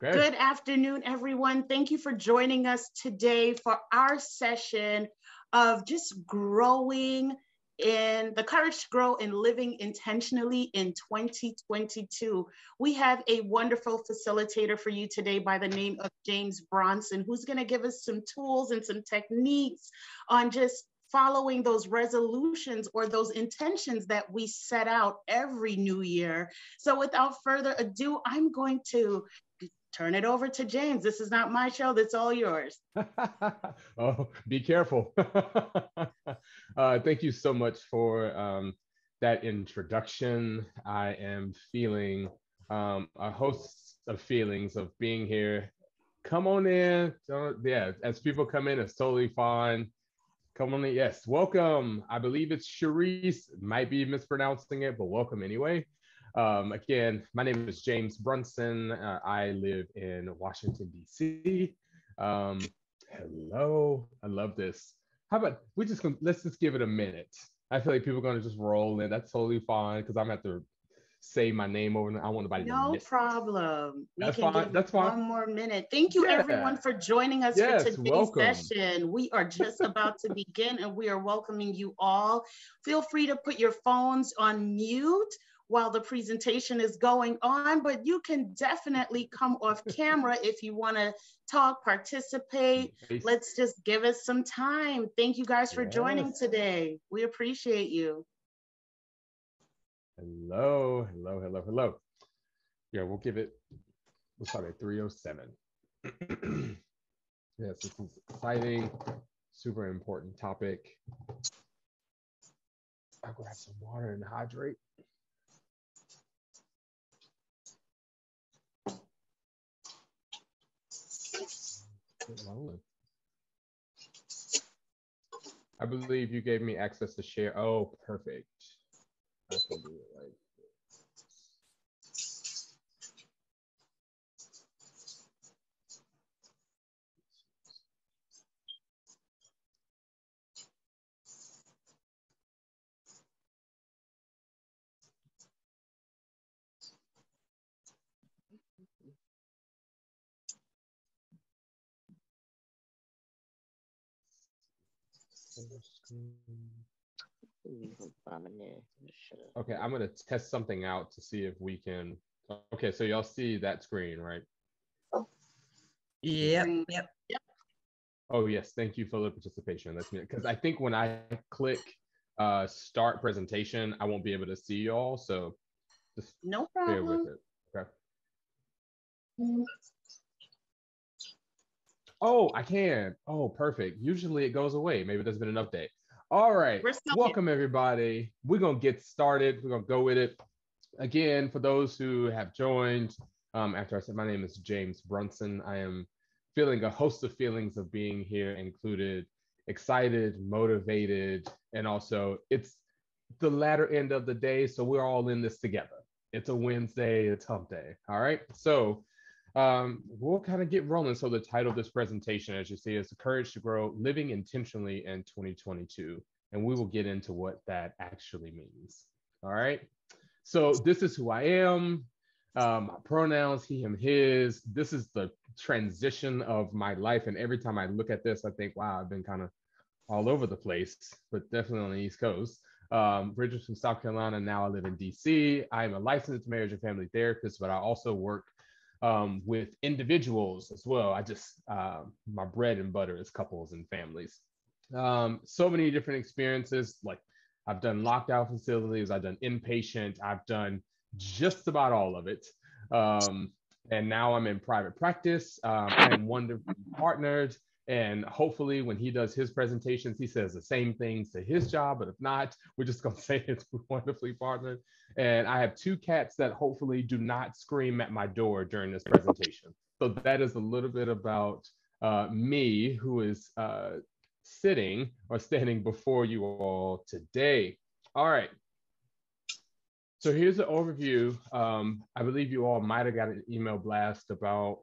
Okay. Good afternoon, everyone. Thank you for joining us today for our session of just growing in the courage to grow and living intentionally in 2022. We have a wonderful facilitator for you today by the name of James Brunson, who's going to give us some tools and some techniques on just following those resolutions or those intentions that we set out every new year. So without further ado, I'm going to turn it over to James. This is not my show. That's all yours. Oh, be careful. Thank you so much for that introduction. I am feeling a host of feelings of being here. Come on in. Yeah, as people come in, it's totally fine. Come on in. Yes, welcome. I believe it's Charisse. Might be mispronouncing it, but welcome anyway. Again, my name is James Brunson. I live in Washington, D.C. Hello. I love this. How about let's just give it a minute. I feel like people are going to just roll in. That's totally fine because I'm going to have to say my name over and I want nobody to No miss it. problem. We That's can fine. give it That's fine. one more minute. Thank you, everyone, Yeah. for joining us for Yes. today's Welcome. session. We are just about to begin and we are welcoming you all. Feel free to put your phones on mute while the presentation is going on, but you can definitely come off camera if you want to talk, participate. Let's just give us some time. Thank you guys for joining today. We appreciate you. Hello, hello, hello, hello. Yeah, we'll start at 3:07. Yes, this is exciting, super important topic. I'll grab some water and hydrate. I believe you gave me access to share. Oh, perfect. I can do it like okay, I'm gonna test something out to see if we can. Okay, so y'all see that screen, right? Yep. Oh yes, thank you for the participation. That's me because I think when I click start presentation, I won't be able to see y'all. So just no bear problem. with it. Okay. Oh, I can. Oh, perfect. Usually it goes away. Maybe there's been an update. All right. Welcome, everybody. We're going to get started. We're going to go with it. Again, for those who have joined, after I said my name is James Brunson, I am feeling a host of feelings of being here, included excited, motivated, and also it's the latter end of the day. So we're all in this together. It's a Wednesday, it's hump day. All right. So we'll kind of get rolling. So the title of this presentation, as you see, is The Courage to Grow, Living Intentionally in 2022. And we will get into what that actually means. All right. So this is who I am. My pronouns, he, him, his. This is the transition of my life. And every time I look at this, I think, wow, I've been kind of all over the place, but definitely on the East Coast. Originally from South Carolina. Now I live in DC. I'm a licensed marriage and family therapist, but I also work with individuals as well. My bread and butter is couples and families. So many different experiences. Like I've done lockdown facilities, I've done inpatient, I've done just about all of it. And now I'm in private practice. I'm wonderfully partnered. And hopefully when he does his presentations, he says the same things to his job, but if not, we're just gonna say it's wonderfully partnered. And I have 2 cats that hopefully do not scream at my door during this presentation. So that is a little bit about me, who is sitting or standing before you all today. All right. So here's an overview. I believe you all might have got an email blast about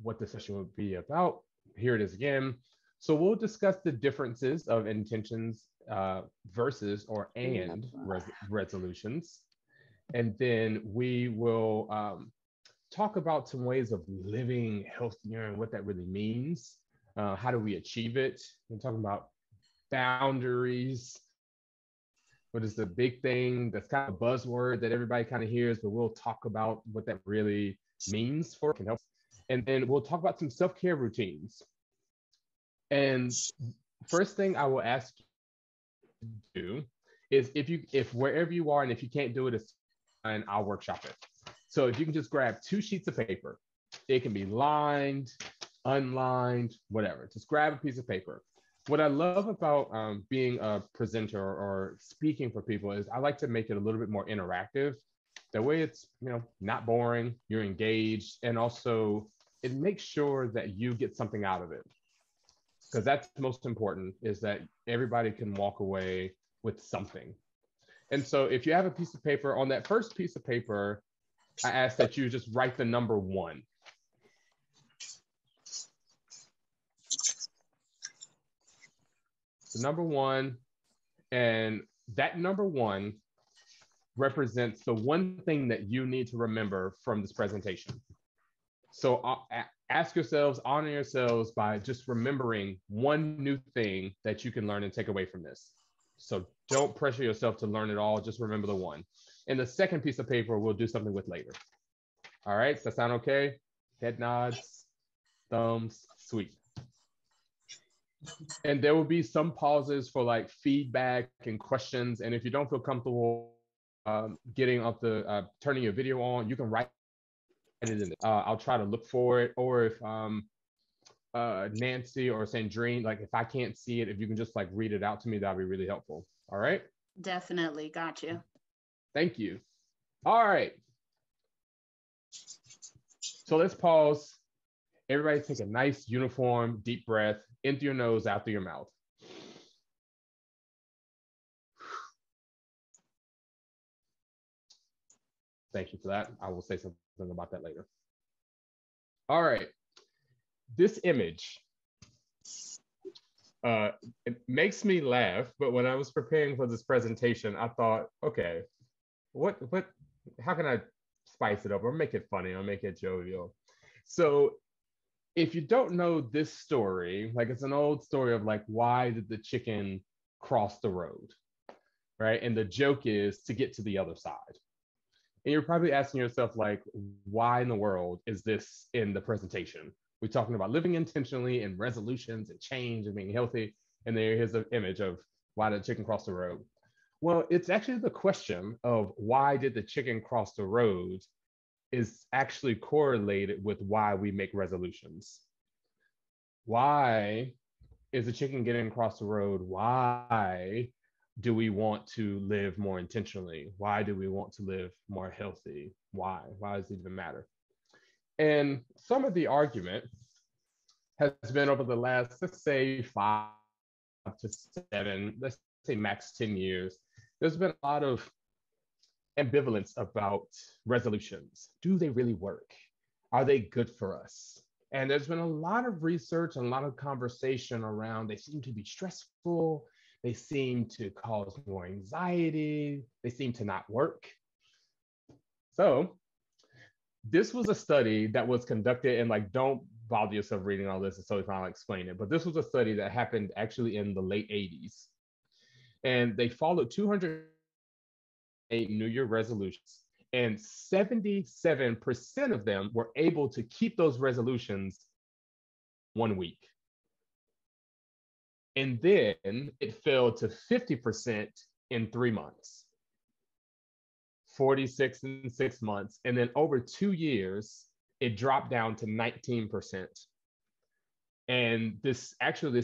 what the session would be about. Here it is again. So we'll discuss the differences of intentions versus resolutions. And then we will talk about some ways of living healthier and what that really means. How do we achieve it? We're talking about boundaries. What is the big thing that's kind of a buzzword that everybody kind of hears, but we'll talk about what that really means for can help. And then we'll talk about some self-care routines. And first thing I will ask you to do is if wherever you are, and if you can't do it, it's fine, I'll workshop it. So if you can just grab 2 sheets of paper, it can be lined, unlined, whatever. Just grab a piece of paper. What I love about being a presenter or speaking for people is I like to make it a little bit more interactive. That way it's, not boring, you're engaged, and also it makes sure that you get something out of it. Because that's most important, is that everybody can walk away with something. And so if you have a piece of paper, on that first piece of paper, I ask that you just write the number 1. The number 1, and that number 1 represents the one thing that you need to remember from this presentation. So ask yourselves, honor yourselves by just remembering one new thing that you can learn and take away from this. So don't pressure yourself to learn it all, just remember the one. And the second piece of paper we'll do something with later. All right, does that sound okay? Head nods, thumbs, sweet. And there will be some pauses for like feedback and questions. And if you don't feel comfortable getting up the turning your video on, you can write it in. I'll try to look for it, or if Nancy or Sandrine, like if I can't see it, if you can just like read it out to me, that'd be really helpful. All right. Definitely, got you. Thank you. All right. So let's pause. Everybody take a nice uniform deep breath in through your nose, out through your mouth. Thank you for that. I will say something about that later. All right. This image, it makes me laugh, but when I was preparing for this presentation, I thought, okay, how can I spice it up or make it funny or make it jovial? So if you don't know this story, like it's an old story of like, why did the chicken cross the road, right? And the joke is to get to the other side. And you're probably asking yourself, like, why in the world is this in the presentation? We're talking about living intentionally and resolutions and change and being healthy. And here's an image of why did the chicken cross the road? Well, it's actually the question of why did the chicken cross the road is actually correlated with why we make resolutions. Why is the chicken getting across the road? Why do we want to live more intentionally? Why do we want to live more healthy? Why? Why does it even matter? And some of the argument has been over the last, let's say 5 to 7, let's say max 10 years, there's been a lot of ambivalence about resolutions. Do they really work? Are they good for us? And there's been a lot of research and a lot of conversation around they seem to be stressful, they seem to cause more anxiety, they seem to not work. So this was a study that was conducted, and like, don't bother yourself reading all this, it's totally fine, I'll explain it. But this was a study that happened actually in the late 80s. And they followed 208 New Year resolutions, and 77% of them were able to keep those resolutions 1 week. And then it fell to 50% in 3 months, 46 in 6 months. And then over 2 years, it dropped down to 19%. And this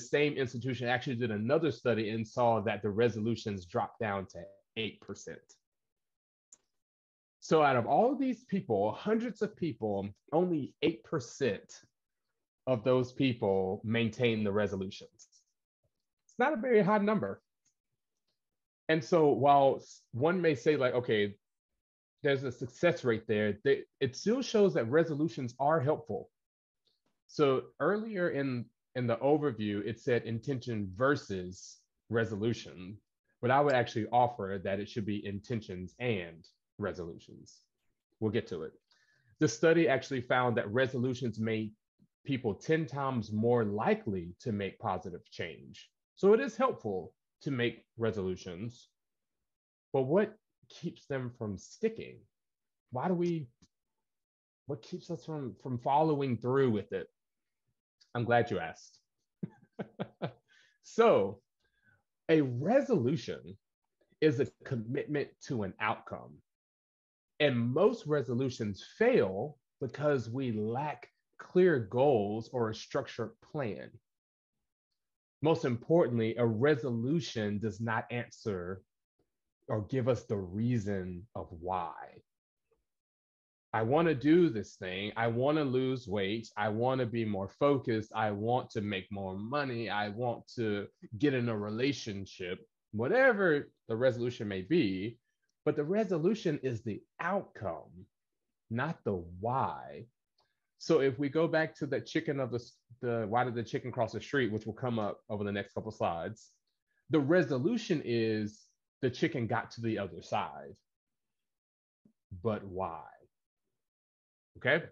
same institution actually did another study and saw that the resolutions dropped down to 8%. So out of all of these people, hundreds of people, only 8% of those people maintain the resolutions. It's not a very high number. And so while one may say like, okay, there's a success rate there, it still shows that resolutions are helpful. So earlier in the overview, it said intention versus resolution, but I would actually offer that it should be intentions and resolutions. We'll get to it. The study actually found that resolutions made people 10 times more likely to make positive change. So it is helpful to make resolutions, but what keeps them from sticking? Why do we, what keeps us from following through with it? I'm glad you asked. So a resolution is a commitment to an outcome. And most resolutions fail because we lack clear goals or a structured plan. Most importantly, a resolution does not answer or give us the reason of why. I want to do this thing. I want to lose weight. I want to be more focused. I want to make more money. I want to get in a relationship, whatever the resolution may be. But the resolution is the outcome, not the why. So if we go back to the chicken of the why did the chicken cross the street, which will come up over the next couple slides, the resolution is the chicken got to the other side. But why? Okay.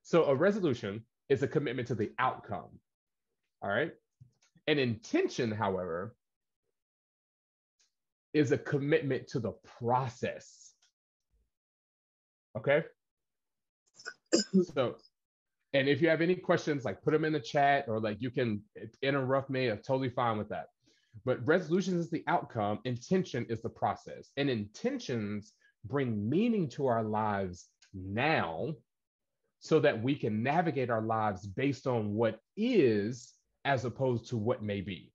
So a resolution is a commitment to the outcome. All right. An intention, however, is a commitment to the process. Okay. So, and if you have any questions, like put them in the chat or like you can interrupt me. I'm totally fine with that. But resolution is the outcome, intention is the process. And intentions bring meaning to our lives now so that we can navigate our lives based on what is as opposed to what may be.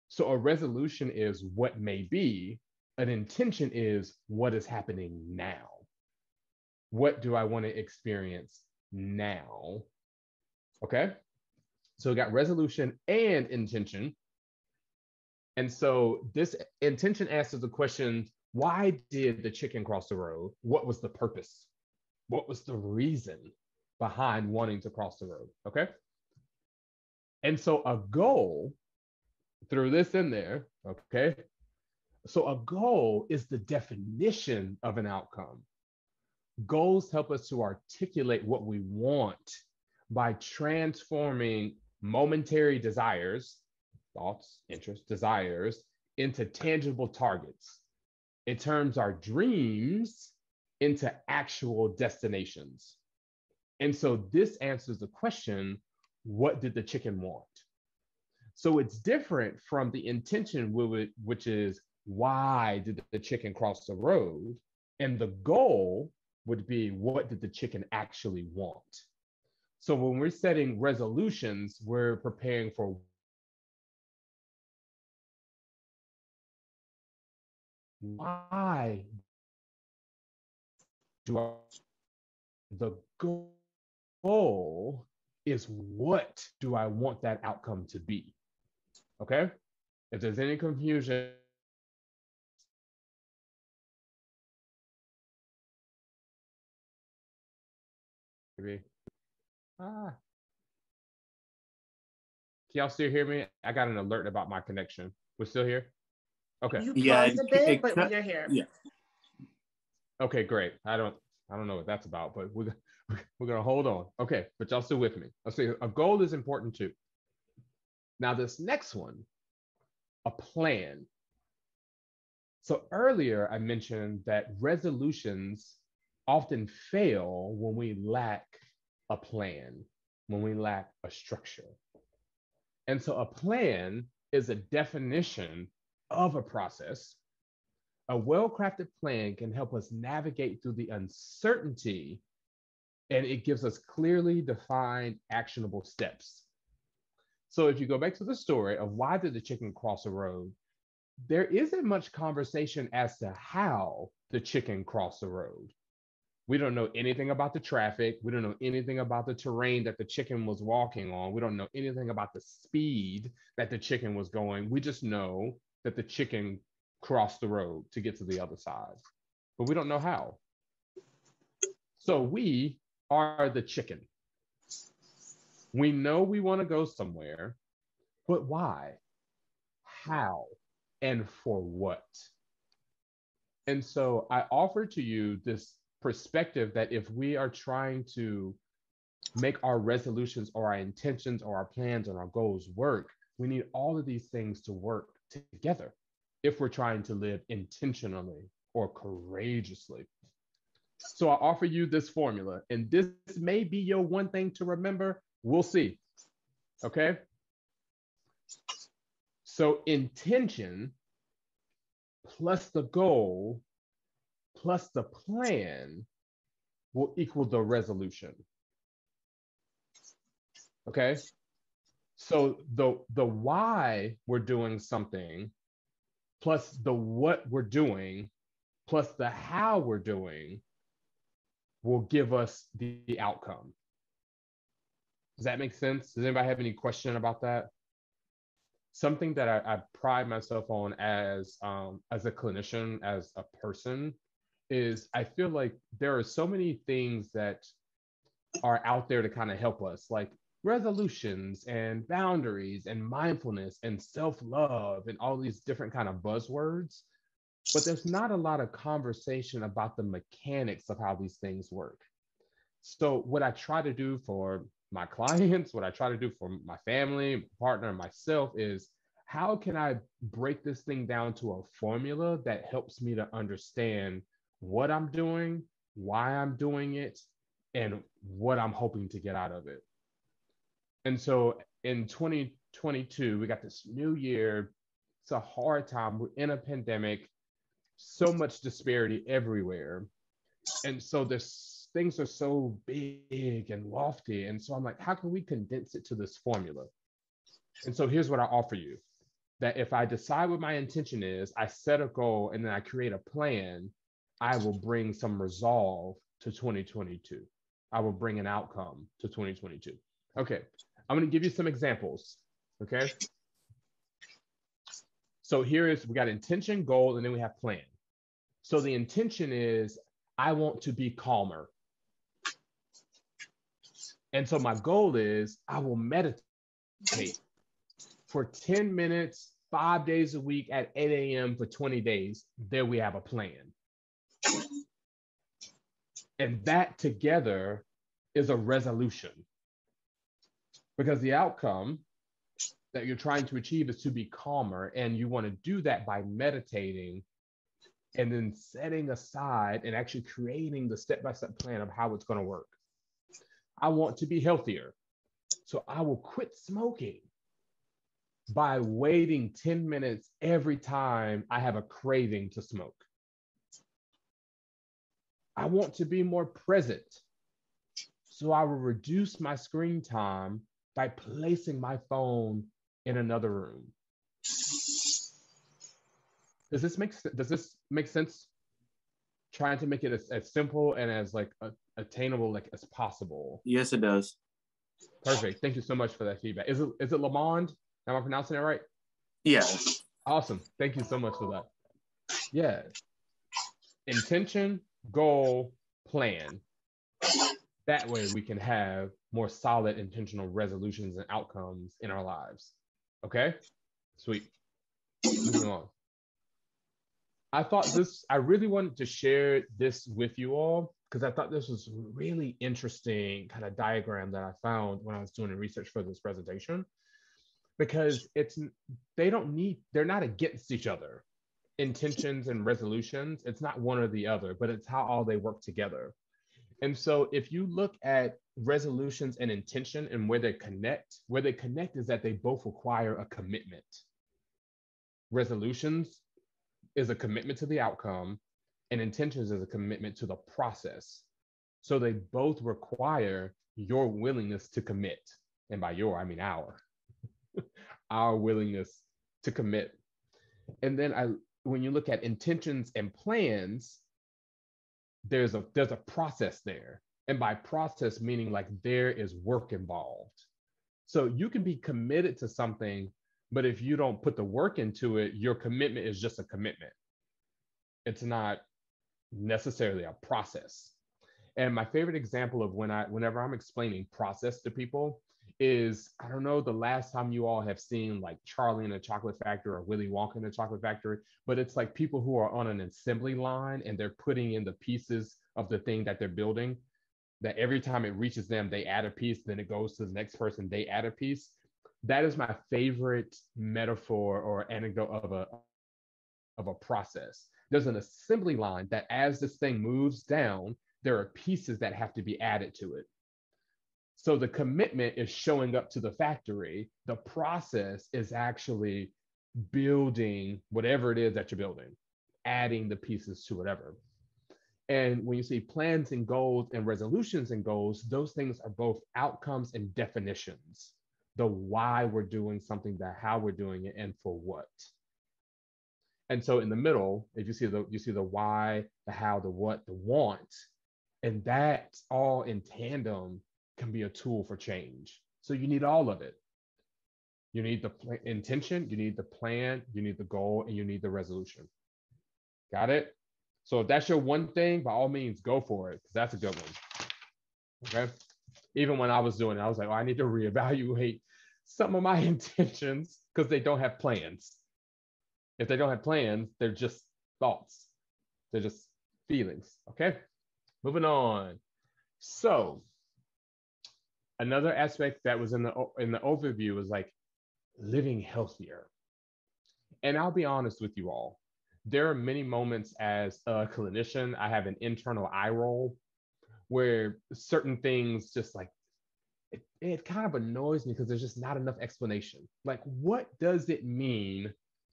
So a resolution is what may be, an intention is what is happening now. What do I want to experience now? Okay. So we got resolution and intention. And so this intention answers the question, why did the chicken cross the road? What was the purpose? What was the reason behind wanting to cross the road? Okay. And so a goal, threw this in there, okay? So a goal is the definition of an outcome. Goals help us to articulate what we want by transforming momentary desires, thoughts, interests, desires, into tangible targets. It turns our dreams into actual destinations. And so this answers the question, what did the chicken want? So it's different from the intention, which is, why did the chicken cross the road? And the goal would be, what did the chicken actually want? So when we're setting resolutions, we're preparing for why do I, the goal is, what do I want that outcome to be? Okay? If there's any confusion, maybe. Can y'all still hear me? I got an alert about my connection. We're still here? Okay. You paused a bit, but we are here. Yeah. Okay, great. I don't know what that's about, but we're gonna hold on. Okay, but y'all still with me. I'll say a goal is important too. Now this next one, a plan. So earlier I mentioned that resolutions often fail when we lack a plan, when we lack a structure. And so a plan is a definition of a process. A well-crafted plan can help us navigate through the uncertainty, and it gives us clearly defined actionable steps. So if you go back to the story of why did the chicken cross the road, there isn't much conversation as to how the chicken crossed the road. We don't know anything about the traffic. We don't know anything about the terrain that the chicken was walking on. We don't know anything about the speed that the chicken was going. We just know that the chicken crossed the road to get to the other side, but we don't know how. So we are the chicken. We know we want to go somewhere, but why? How? And for what? And so I offer to you this perspective that if we are trying to make our resolutions or our intentions or our plans and our goals work, we need all of these things to work together if we're trying to live intentionally or courageously. So I offer you this formula, and this may be your one thing to remember. We'll see. Okay. So intention plus the goal plus the plan will equal the resolution. Okay. So the why we're doing something plus the what we're doing plus the how we're doing will give us the outcome. Does that make sense? Does anybody have any question about that? Something that I pride myself on as a clinician, as a person, is I feel like there are so many things that are out there to kind of help us, like resolutions and boundaries and mindfulness and self-love and all these different kind of buzzwords. But there's not a lot of conversation about the mechanics of how these things work. So what I try to do for my clients, what I try to do for my family, partner, and myself is, how can I break this thing down to a formula that helps me to understand what I'm doing, why I'm doing it, and what I'm hoping to get out of it. And so in 2022, we got this new year. It's a hard time. We're in a pandemic, so much disparity everywhere. And so this things are so big and lofty. And so I'm like, how can we condense it to this formula? And so here's what I offer you, that if I decide what my intention is, I set a goal, and then I create a plan, I will bring some resolve to 2022. I will bring an outcome to 2022. Okay, I'm going to give you some examples. Okay. So we got intention, goal, and then we have plan. So the intention is, I want to be calmer. And so my goal is, I will meditate for 10 minutes, 5 days a week at 8 a.m. for 20 days. There we have a plan. And that together is a resolution. Because the outcome that you're trying to achieve is to be calmer. And you want to do that by meditating and then setting aside and actually creating the step-by-step plan of how it's going to work. I want to be healthier. So I will quit smoking by waiting 10 minutes every time I have a craving to smoke. I want to be more present. So I will reduce my screen time by placing my phone in another room. Does this make sense? Trying to make it as simple and as like attainable like as possible. Yes, it does. Perfect. Thank you so much for that feedback. Is it Lamond? Am I pronouncing it right? Yeah. Awesome. Thank you so much for that. Yeah. Intention, goal, plan. That way we can have more solid intentional resolutions and outcomes in our lives. Okay? Sweet. Moving on. I really wanted to share this with you all because I thought this was a really interesting kind of diagram that I found when I was doing research for this presentation, because they're not against each other. Intentions and resolutions, it's not one or the other, but it's how all they work together. And so if you look at resolutions and intention and where they connect is that they both require a commitment. Resolutions is a commitment to the outcome, and intentions is a commitment to the process. So they both require your willingness to commit. And by your, I mean our willingness to commit. And then when you look at intentions and plans, there's a process there. And by process, meaning like there is work involved. So you can be committed to something, but if you don't put the work into it, your commitment is just a commitment. It's not necessarily a process. And my favorite example of whenever I'm explaining process to people is, I don't know the last time you all have seen like Charlie in a Chocolate Factory or Willy Wonka in a Chocolate Factory, but it's like people who are on an assembly line and they're putting in the pieces of the thing that they're building, that every time it reaches them, they add a piece, then it goes to the next person, they add a piece. That is my favorite metaphor or anecdote of a process. There's an assembly line that as this thing moves down, there are pieces that have to be added to it. So the commitment is showing up to the factory. The process is actually building whatever it is that you're building, adding the pieces to whatever. And when you see plans and goals and resolutions and goals, those things are both outcomes and definitions. The why we're doing something, the how we're doing it, and for what. And so in the middle, if you see the why, the how, the what, the want, and that all in tandem can be a tool for change. So you need all of it. You need the intention, you need the plan, you need the goal, and you need the resolution. Got it? So if that's your one thing, by all means, go for it, because that's a good one. Okay? Even when I was doing it, I was like, oh, I need to reevaluate some of my intentions because they don't have plans. If they don't have plans, they're just thoughts. They're just feelings. Okay? Moving on. So another aspect that was in the overview was like living healthier. And I'll be honest with you all. There are many moments as a clinician, I have an internal eye roll where certain things just like, it kind of annoys me because there's just not enough explanation. Like, what does it mean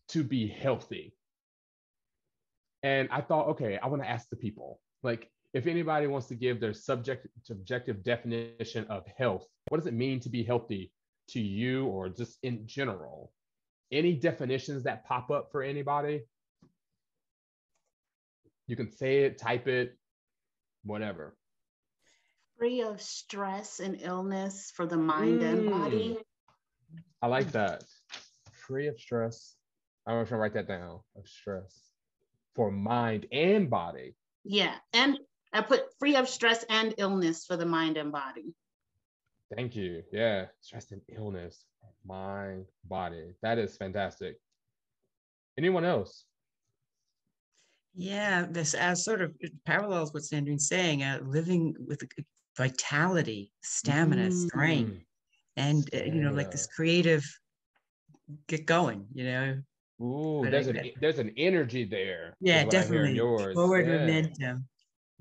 to be healthy? And I thought, okay, I want to ask the people, like, if anybody wants to give their subjective definition of health, what does it mean to be healthy to you or just in general? Any definitions that pop up for anybody? You can say it, type it, whatever. Free of stress and illness for the mind and body. I like that. Free of stress. I'm going to write that down. Of stress for mind and body. Yeah. And I put free of stress and illness for the mind and body. Thank you. Yeah. Stress and illness, mind, body. That is fantastic. Anyone else? Yeah, this as sort of parallels what Sandrine's saying, living with vitality, stamina, strength, and like this creative get going, Ooh, there's an energy there. Yeah, definitely. Yours. Forward momentum.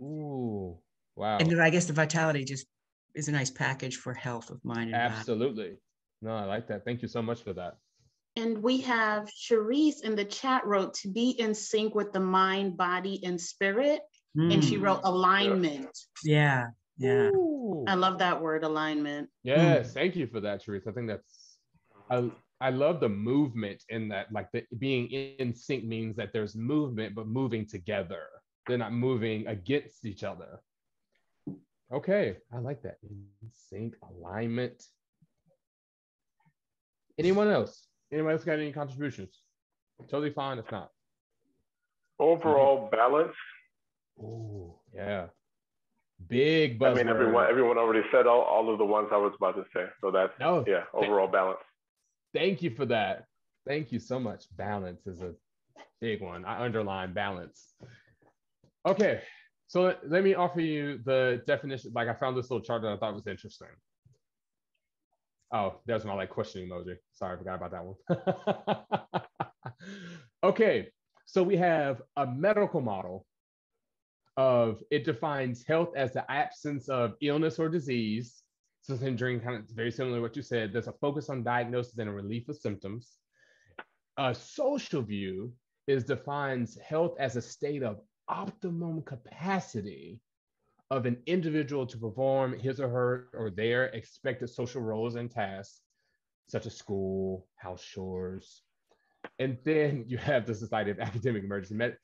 Ooh, wow. And I guess the vitality just is a nice package for health of mind and absolutely body. No, I like that. Thank you so much for that. And we have Cherise in the chat wrote to be in sync with the mind, body, and spirit. And she wrote alignment. Yeah. Ooh. I love that word, alignment. Yes, thank you for that, Cherise. I think that's, I love the movement in that, like being in sync means that there's movement, but moving together. They're not moving against each other. Okay, I like that. In sync, alignment. Anyone else? Anyone else got any contributions? Totally fine if not. Overall balance. Oh, yeah. Big buzzword. I mean, everyone already said all of the ones I was about to say. So that's, overall balance. Thank you for that. Thank you so much. Balance is a big one. I underline balance. Okay, so let me offer you the definition. Like, I found this little chart that I thought was interesting. Oh, there's my question emoji. Sorry, I forgot about that one. Okay, so we have a medical model of, it defines health as the absence of illness or disease. So Sandrine, kind of very similar to what you said. There's a focus on diagnosis and a relief of symptoms. A social view defines health as a state of optimum capacity of an individual to perform his or her or their expected social roles and tasks, such as school, house chores. And then you have the Society of Academic Emergency.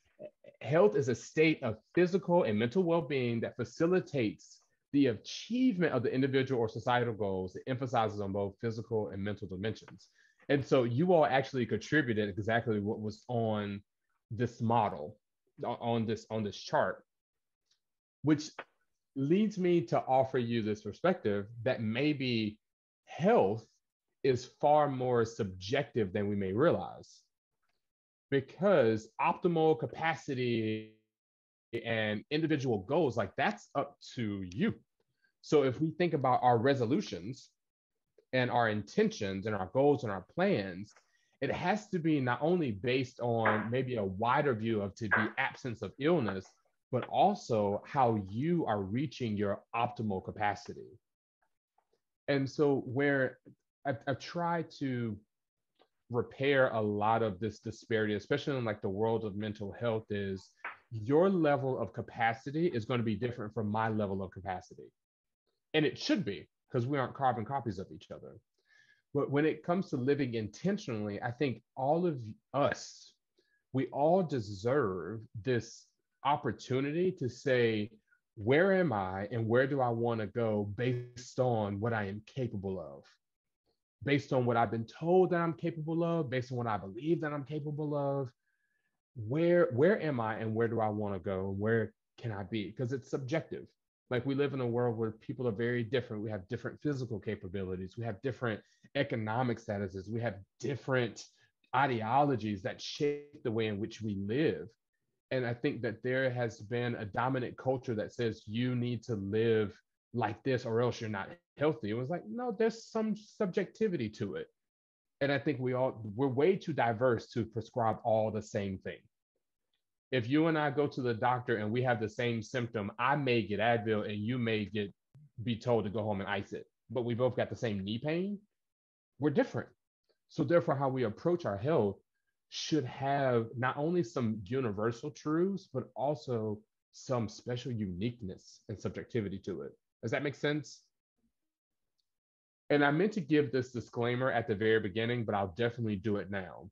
Health is a state of physical and mental well-being that facilitates the achievement of the individual or societal goals that emphasizes on both physical and mental dimensions. And so you all actually contributed exactly what was on this model, on this chart, which leads me to offer you this perspective that maybe health is far more subjective than we may realize, because optimal capacity and individual goals, like that's up to you. So if we think about our resolutions and our intentions and our goals and our plans, it has to be not only based on maybe a wider view of to the absence of illness, but also how you are reaching your optimal capacity. And so where I've tried to repair a lot of this disparity, especially in like the world of mental health, is your level of capacity is going to be different from my level of capacity. And it should be, because we aren't carbon copies of each other. But when it comes to living intentionally, I think all of us, we all deserve this opportunity to say, where am I and where do I want to go based on what I am capable of? Based on what I've been told that I'm capable of, based on what I believe that I'm capable of, where am I and where do I want to go and where can I be? Because it's subjective. Like we live in a world where people are very different. We have different physical capabilities. We have different economic statuses. We have different ideologies that shape the way in which we live. And I think that there has been a dominant culture that says you need to live like this or else you're not healthy. It was like, no, there's some subjectivity to it. And I think we're way too diverse to prescribe all the same thing. If you and I go to the doctor and we have the same symptom, I may get Advil and you may be told to go home and ice it, but we both got the same knee pain. We're different. So therefore, how we approach our health should have not only some universal truths, but also some special uniqueness and subjectivity to it. Does that make sense? And I meant to give this disclaimer at the very beginning, but I'll definitely do it now.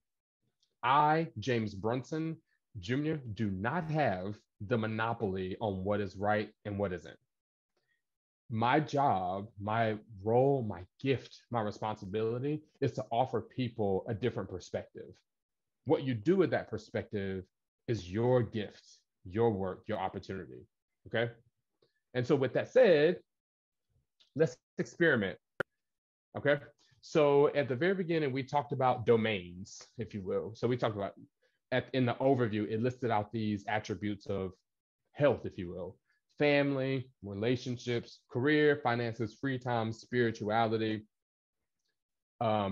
I, James Brunson, Jr., do not have the monopoly on what is right and what isn't. My job, my role, my gift, my responsibility is to offer people a different perspective. What you do with that perspective is your gift, your work, your opportunity. Okay. And so, with that said, let's experiment. Okay. So, at the very beginning, we talked about domains, if you will. So, we talked about in the overview, it listed out these attributes of health, if you will: family, relationships, career, finances, free time, spirituality,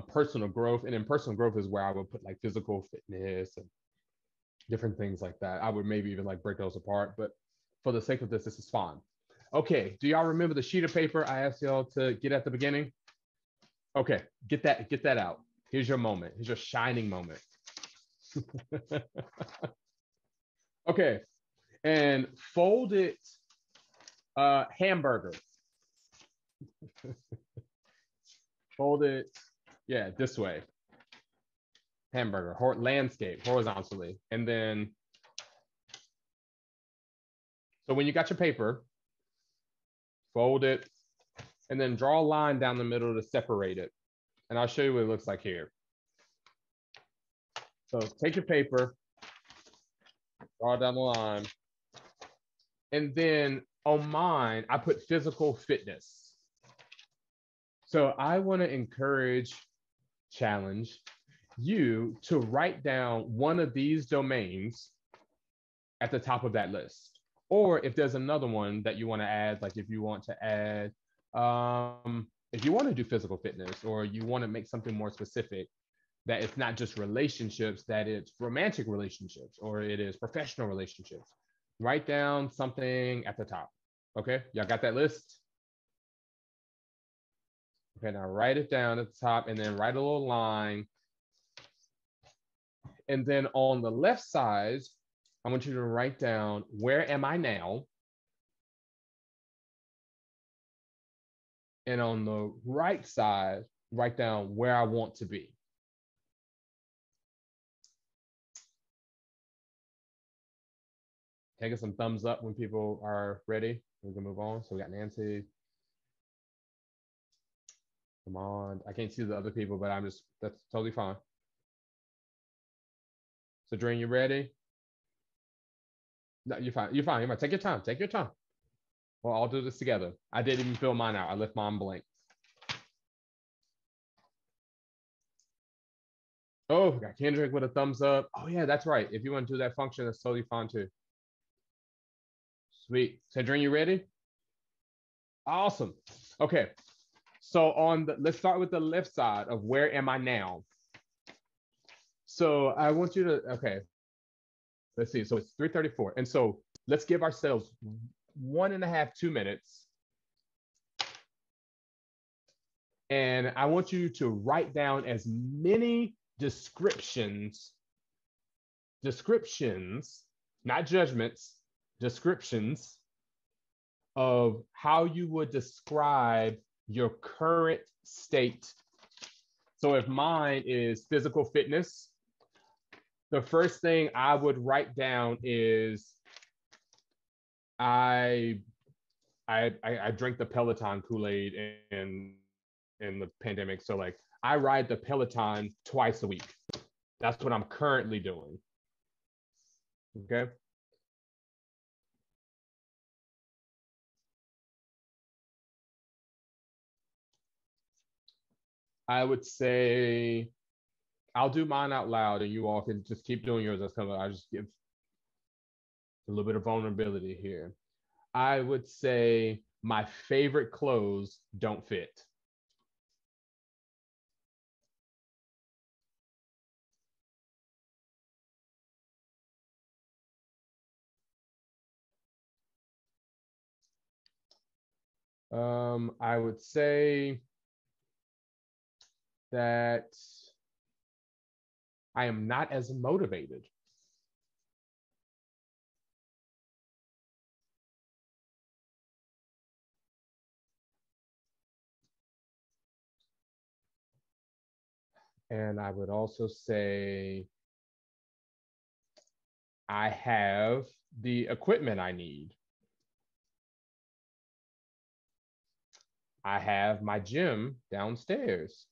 personal growth. And in personal growth is where I would put like physical fitness and different things like that. I would maybe even like break those apart, but for the sake of this is fine. Okay, do y'all remember the sheet of paper I asked y'all to get at the beginning? Okay, get that out. Here's your moment. Here's your shining moment. Okay, and fold it hamburger. Fold it, yeah, this way. Hamburger, landscape, horizontally. And then, so when you got your paper, fold it, and then draw a line down the middle to separate it. And I'll show you what it looks like here. So take your paper, draw down the line. And then on mine, I put physical fitness. So I want to challenge you to write down one of these domains at the top of that list. Or if there's another one that you want to add, like if you want to add, if you want to do physical fitness, or you want to make something more specific, that it's not just relationships, that it's romantic relationships, or it is professional relationships. Write down something at the top. Okay, y'all got that list? Okay, now write it down at the top and then write a little line. And then on the left side, I want you to write down, where am I now? And on the right side, write down where I want to be. Take us some thumbs up when people are ready. We can move on. So we got Nancy. Come on. I can't see the other people, but that's totally fine. So Dream, you ready? No, you're fine. You're fine. You're fine. Take your time. Take your time. We'll all do this together. I didn't even fill mine out. I left mine blank. Oh, we got Kendrick with a thumbs up. Oh yeah, that's right. If you want to do that function, that's totally fine too. Sweet. Cedrine, you ready? Awesome. Okay. So let's start with the left side of where am I now? So I want you to, okay. Let's see. So it's 3:34. And so let's give ourselves 1.5, 2 minutes. And I want you to write down as many descriptions, not judgments, descriptions of how you would describe your current state. So if mine is physical fitness, the first thing I would write down is I drink the Peloton Kool-Aid in the pandemic. So like I ride the Peloton twice a week. That's what I'm currently doing. Okay. I would say I'll do mine out loud and you all can just keep doing yours. That's kind of, I just give a little bit of vulnerability here. I would say my favorite clothes don't fit. I would say that I am not as motivated. And I would also say I have the equipment I need. I have my gym downstairs.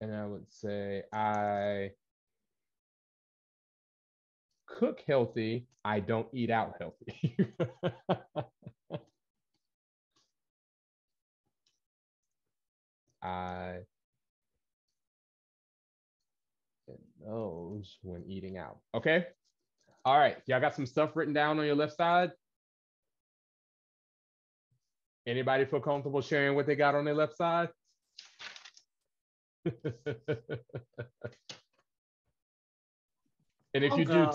And I would say I cook healthy. I don't eat out healthy. I those when eating out. Okay. All right. Y'all got some stuff written down on your left side? Anybody feel comfortable sharing what they got on their left side? And if you do,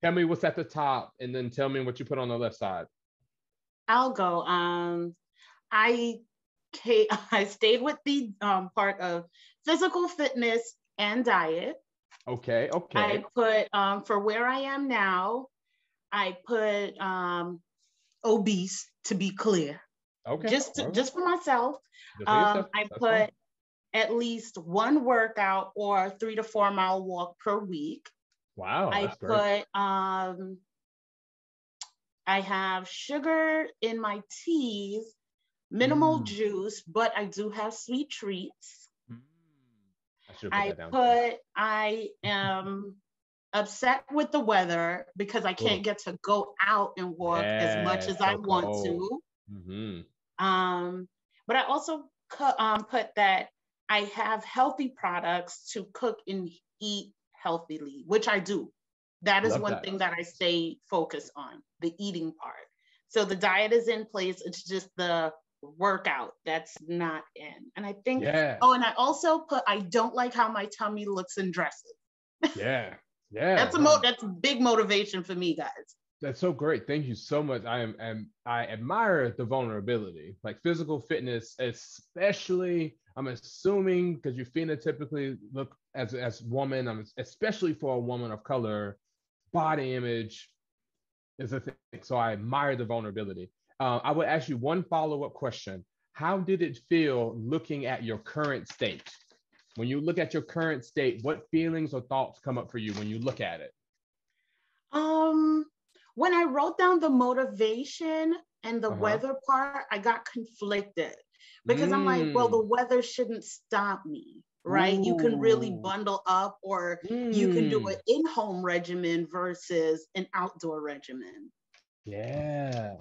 tell me what's at the top and then tell me what you put on the left side. I'll go. I stayed with the part of physical fitness and diet. Okay. I put, for where I am now, I put obese, to be clear. Okay. Just for myself. I put fine. At least one workout or 3 to 4 mile walk per week. Wow. That's great. I have sugar in my teas, minimal juice, but I do have sweet treats. I am upset with the weather because I can't get to go out and walk as much as I want to. Mm-hmm. But I also put that I have healthy products to cook and eat healthily, which I do. That is one thing that I stay focused on, the eating part. So the diet is in place. It's just the workout that's not in. And I think, and I also put, I don't like how my tummy looks in dresses. Yeah. That's a big motivation for me, guys. That's so great. Thank you so much. I admire the vulnerability, like physical fitness, especially. I'm assuming because you phenotypically look as woman, especially for a woman of color, body image is a thing. So I admire the vulnerability. I would ask you one follow-up question. How did it feel looking at your current state? When you look at your current state, what feelings or thoughts come up for you when you look at it? When I wrote down the motivation and the weather part, I got conflicted because I'm like, well, the weather shouldn't stop me, right? Ooh. You can really bundle up, or you can do an in-home regimen versus an outdoor regimen. Yeah.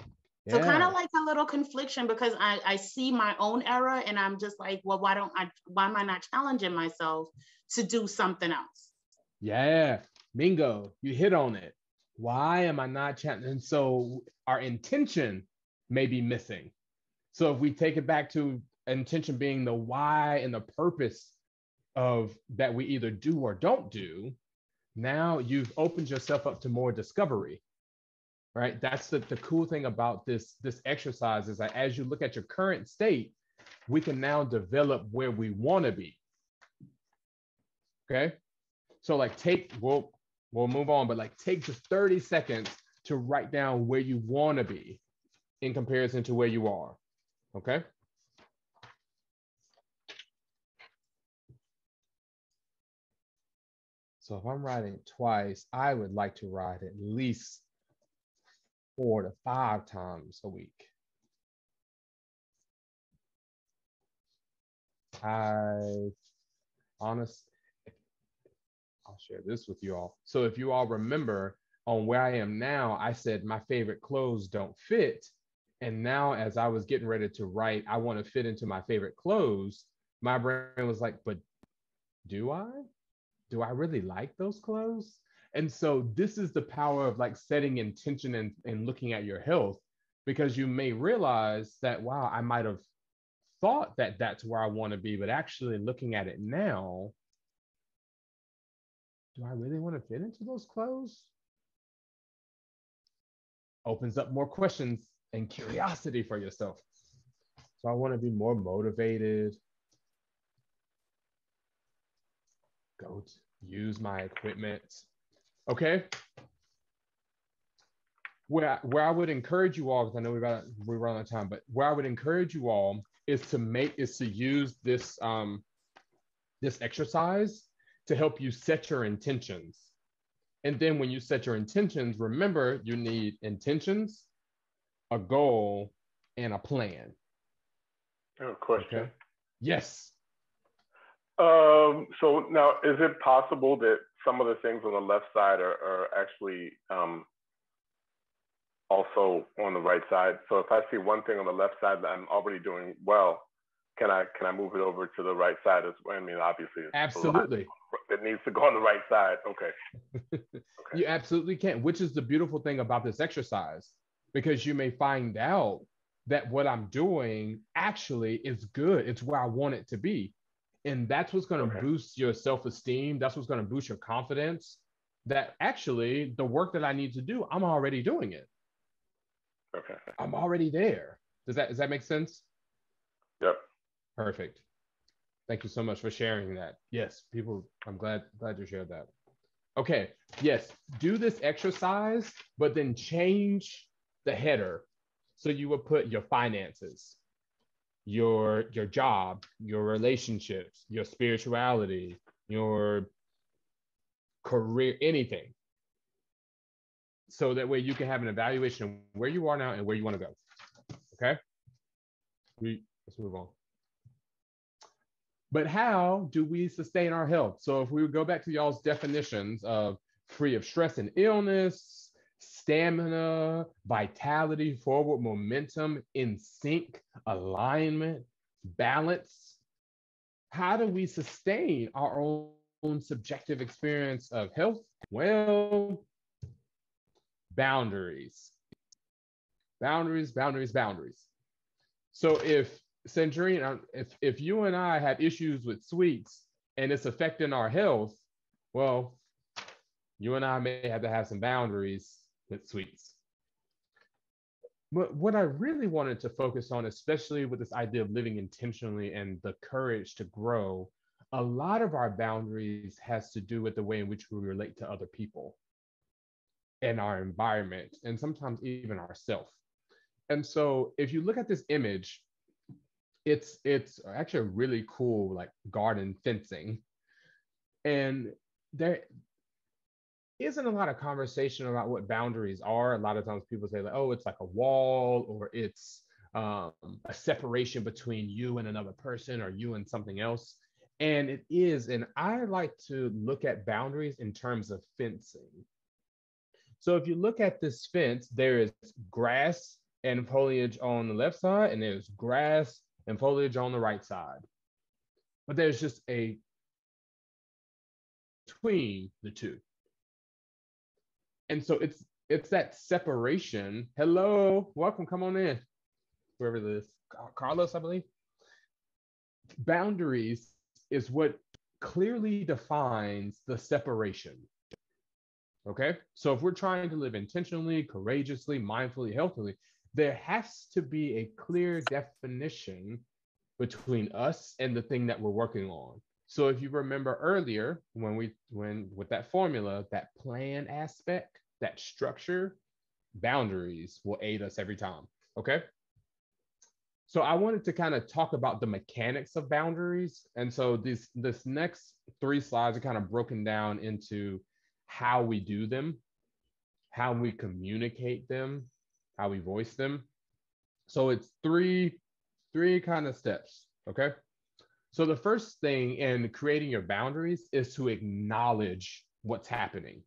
So kind of like how a little confliction because I see my own error and I'm just like, well, why am I not challenging myself to do something else? Yeah, bingo, you hit on it. Why am I not challenging? And so our intention may be missing. So if we take it back to intention being the why and the purpose of that we either do or don't do, now you've opened yourself up to more discovery, right? That's the cool thing about this exercise is that as you look at your current state, we can now develop where we want to be. Okay, so like we'll move on, but like take just 30 seconds to write down where you want to be in comparison to where you are. Okay. So if I'm writing twice, I would like to write at least 4 to 5 times a week. I'll share this with you all. So if you all remember on where I am now, I said my favorite clothes don't fit. And now as I was getting ready to write, I want to fit into my favorite clothes, my brain was like, but do I? Do I really like those clothes? And so this is the power of like setting intention and looking at your health, because you may realize that, wow, I might have thought that that's where I want to be, but actually looking at it now, do I really want to fit into those clothes? Opens up more questions and curiosity for yourself. So I want to be more motivated. Go to use my equipment. Okay. Where I would encourage you all, because I know we're running out of time, but where I would encourage you all is to use this this exercise to help you set your intentions. And then when you set your intentions, remember you need intentions, a goal, and a plan. A question. Okay? Yes. So now, is it possible that some of the things on the left side are actually also on the right side? So if I see one thing on the left side that I'm already doing well, can I move it over to the right side as well? I mean, obviously, absolutely. It needs to go on the right side. Okay. Okay. You absolutely can, which is the beautiful thing about this exercise, because you may find out that what I'm doing actually is good. It's where I want it to be. And that's what's going to boost your self-esteem. That's what's going to boost your confidence that actually the work that I need to do, I'm already doing it. Okay. I'm already there. Does that make sense? Yep. Perfect. Thank you so much for sharing that. Yes, people, I'm glad you shared that. Okay, yes, do this exercise, but then change the header. So you would put your finances, your job, your relationships, your spirituality, your career, anything. So that way you can have an evaluation of where you are now and where you want to go. Okay? Let's move on. But how do we sustain our health? So if we would go back to y'all's definitions of free of stress and illness, stamina, vitality, forward momentum, in sync, alignment, balance, how do we sustain our own subjective experience of health? Well, boundaries. Boundaries, boundaries, boundaries. So if Centurion, if you and I have issues with sweets and it's affecting our health, well, you and I may have to have some boundaries with sweets. But what I really wanted to focus on, especially with this idea of living intentionally and the courage to grow, a lot of our boundaries has to do with the way in which we relate to other people and our environment, and sometimes even ourselves. And so if you look at this image, it's actually a really cool like garden fencing, and there isn't a lot of conversation about what boundaries are. A lot of times people say like, oh, it's like a wall, or it's a separation between you and another person, or you and something else. And it is, and I like to look at boundaries in terms of fencing. So if you look at this fence, there is grass and foliage on the left side, and there's grass and foliage on the right side. But there's just a between the two. And so it's that separation. Hello, welcome, come on in. Whoever this is, Carlos, I believe. Boundaries is what clearly defines the separation. Okay, so if we're trying to live intentionally, courageously, mindfully, healthily, there has to be a clear definition between us and the thing that we're working on. So if you remember earlier, when with that formula, that plan aspect, that structure, boundaries will aid us every time. Okay. So I wanted to kind of talk about the mechanics of boundaries. And so this next 3 slides are kind of broken down into how we do them, how we communicate them, how we voice them. So it's three kind of steps. Okay. So the first thing in creating your boundaries is to acknowledge what's happening,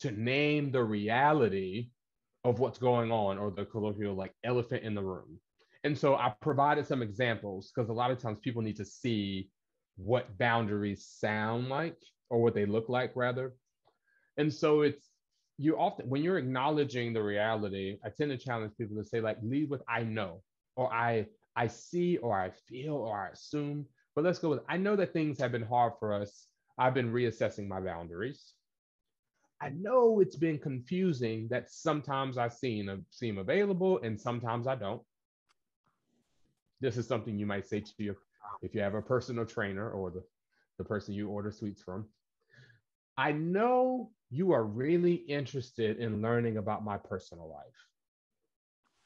to name the reality of what's going on, or the colloquial like elephant in the room. And so I provided some examples because a lot of times people need to see what boundaries sound like, or what they look like rather. And so you often, when you're acknowledging the reality, I tend to challenge people to say like, lead with I know, or I see, or I feel, or I assume. But let's go with, I know that things have been hard for us. I've been reassessing my boundaries. I know it's been confusing that sometimes I seem available and sometimes I don't. This is something you might say to you if you have a personal trainer or the person you order sweets from. I know you are really interested in learning about my personal life.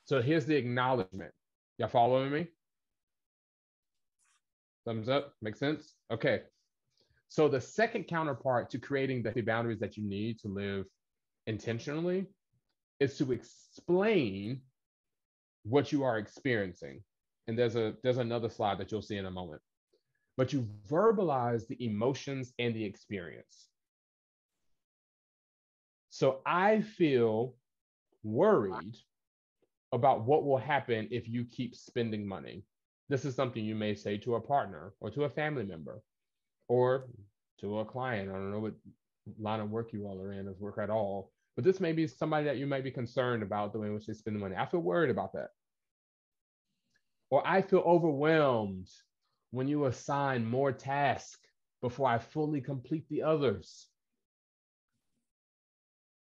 So here's the acknowledgement. Y'all following me? Thumbs up, makes sense? Okay. So the second counterpart to creating the boundaries that you need to live intentionally is to explain what you are experiencing. And there's another slide that you'll see in a moment. But you verbalize the emotions and the experience. So I feel worried about what will happen if you keep spending money. This is something you may say to a partner or to a family member or to a client. I don't know what line of work you all are in, as work at all, but this may be somebody that you might be concerned about the way in which they spend money. I feel worried about that. Or I feel overwhelmed when you assign more tasks before I fully complete the others.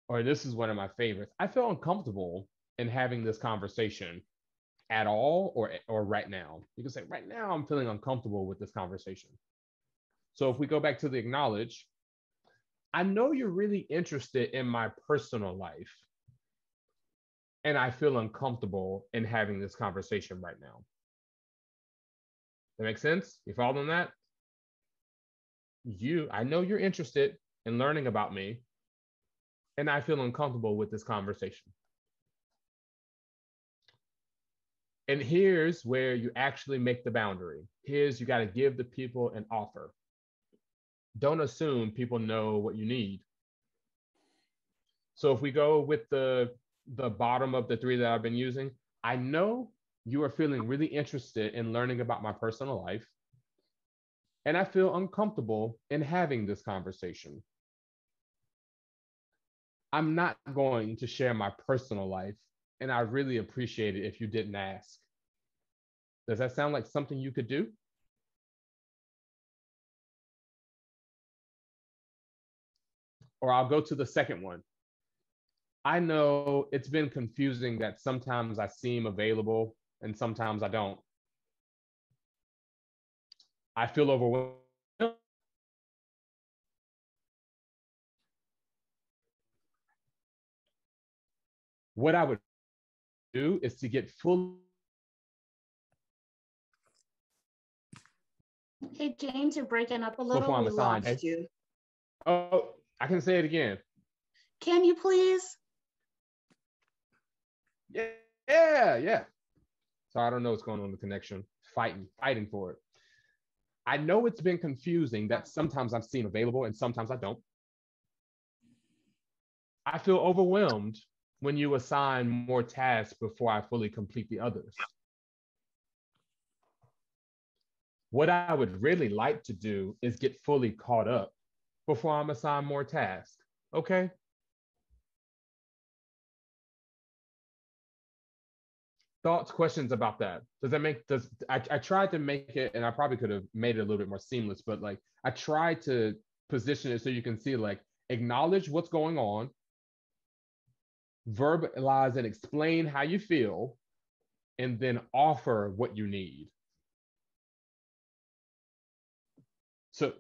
Or this is one of my favorites. I feel uncomfortable in having this conversation at all, or right now. You can say, right now, I'm feeling uncomfortable with this conversation. So if we go back to the acknowledge, I know you're really interested in my personal life, and I feel uncomfortable in having this conversation right now. That makes sense? You following that? I know you're interested in learning about me, and I feel uncomfortable with this conversation. And here's where you actually make the boundary. You got to give the people an offer. Don't assume people know what you need. So if we go with the bottom of the 3 that I've been using, I know you are feeling really interested in learning about my personal life, and I feel uncomfortable in having this conversation. I'm not going to share my personal life, and I really appreciate it if you didn't ask. Does that sound like something you could do? Or I'll go to the second one. I know it's been confusing that sometimes I seem available and sometimes I don't. I feel overwhelmed. What I would do is to get full. Hey, James, you're breaking up a little. Before I'm assigned. We lost you. Oh, I can say it again. Can you please? Yeah. So I don't know what's going on with the connection. Fighting for it. I know it's been confusing that sometimes I seem available and sometimes I don't. I feel overwhelmed when you assign more tasks before I fully complete the others? What I would really like to do is get fully caught up before I'm assigned more tasks. Okay. Thoughts, questions about that? Does that make, I tried to make it, and I probably could have made it a little bit more seamless, but like I tried to position it so you can see, like, acknowledge what's going on, verbalize and explain how you feel, and then offer what you need. So,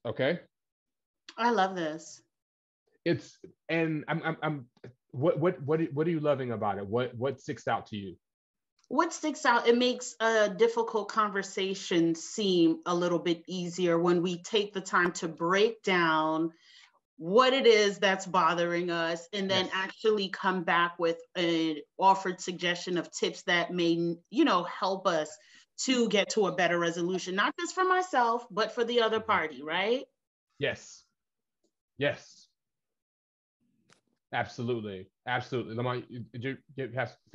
okay. I love this. It's, and I'm what are you loving about it? What sticks out to you? What sticks out, it makes a difficult conversation seem a little bit easier when we take the time to break down what it is that's bothering us, and then actually come back with an offered suggestion of tips that may, help us to get to a better resolution, not just for myself, but for the other party, right? Yes. Absolutely. Lamont, go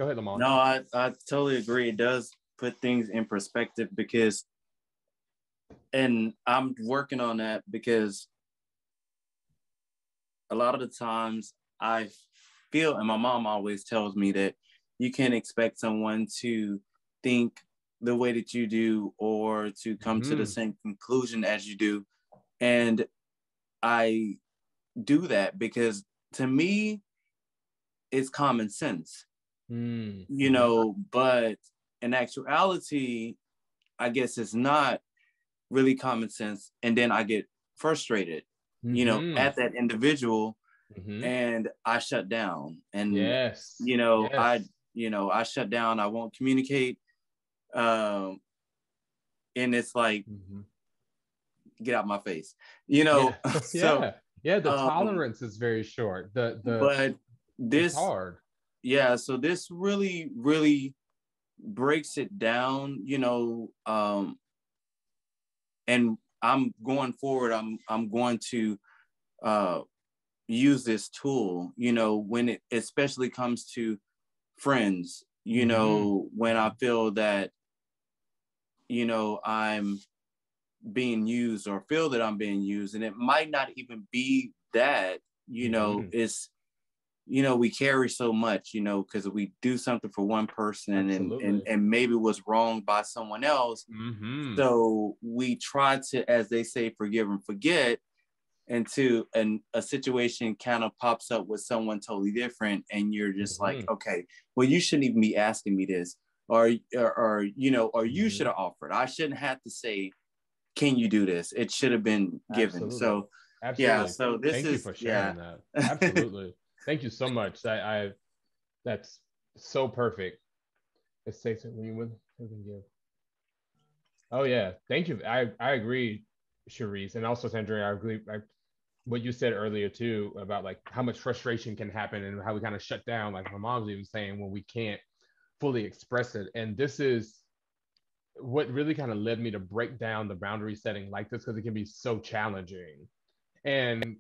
ahead, Lamont. No, I totally agree. It does put things in perspective, because, and I'm working on that, because a lot of the times I feel, and my mom always tells me, that you can't expect someone to think the way that you do or to come to the same conclusion as you do. And I do that because, to me, it's common sense, but in actuality, I guess it's not really common sense. And then I get frustrated, at that individual, and I shut down. And, I shut down. I won't communicate. And it's like, get out my face, So, the tolerance is very short. But this, it's hard. Yeah. So this really, really breaks it down, and I'm going forward. I'm going to use this tool, when it especially comes to friends, when I feel that, I'm being used, or feel that I'm being used. And it might not even be that, it's, we carry so much, because we do something for one person, and maybe was wronged by someone else. So we try to, as they say, forgive and forget, until a situation kind of pops up with someone totally different. And you're just like, okay, well, you shouldn't even be asking me this, or you should have offered. I shouldn't have to say, can you do this? It should have been given. Absolutely. So, Absolutely. Yeah. So this Thank you for sharing that. Absolutely. Thank you so much. I that's so perfect. It's safe when you would give. Oh yeah, thank you. I agree, Cherise, and also Sandra. I agree. What you said earlier too, about like how much frustration can happen and how we kind of shut down. Like my mom's even saying, when we can't fully express it. And this is what really kind of led me to break down the boundary setting like this, because it can be so challenging. And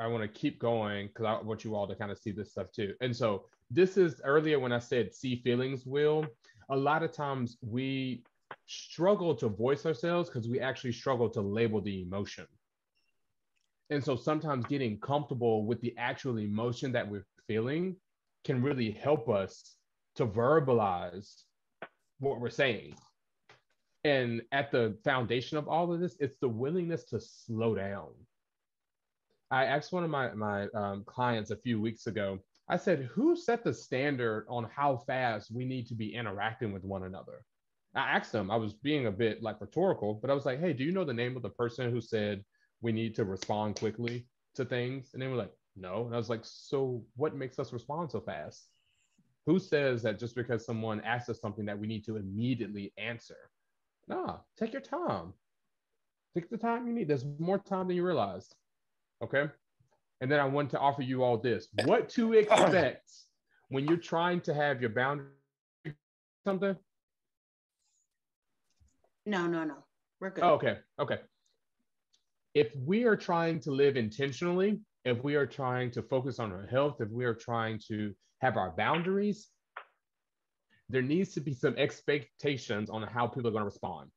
I want to keep going because I want you all to kind of see this stuff too. And so this is earlier when I said see feelings, Will. A lot of times we struggle to voice ourselves because we actually struggle to label the emotion. And so sometimes getting comfortable with the actual emotion that we're feeling can really help us to verbalize what we're saying. And at the foundation of all of this, it's the willingness to slow down. I asked one of my clients a few weeks ago, I said, who set the standard on how fast we need to be interacting with one another? I asked them, I was being a bit like rhetorical, but I was like, hey, do you know the name of the person who said we need to respond quickly to things? And they were like, no. And I was like, so what makes us respond so fast? Who says that just because someone asks us something that we need to immediately answer? Nah, take your time. Take the time you need. There's more time than you realize. Okay. And then I want to offer you all this. What to expect when you're trying to have your boundary something? No. We're good. Oh, okay. If we are trying to live intentionally, if we are trying to focus on our health, if we are trying to have our boundaries, there needs to be some expectations on how people are going to respond.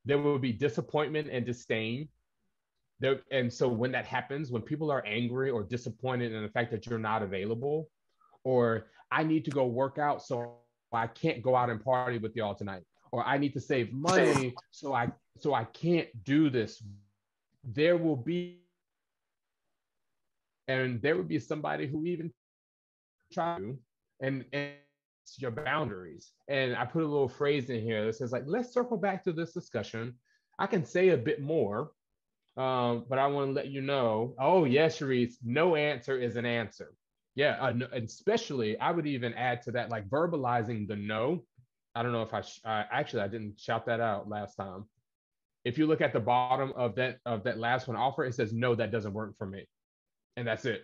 There will be disappointment and disdain. And so when that happens, when people are angry or disappointed in the fact that you're not available, or I need to go work out, so I can't go out and party with y'all tonight, or I need to save money, so I can't do this. There will be somebody who even try to and your boundaries. And I put a little phrase in here that says, like, let's circle back to this discussion. I can say a bit more, but I want to let you know. Oh yes, Sharice, no answer is an answer. Yeah, no, especially I would even add to that, like verbalizing the no. I don't know if I didn't shout that out last time. If you look at the bottom of that last one offer, it says no, that doesn't work for me, and that's it.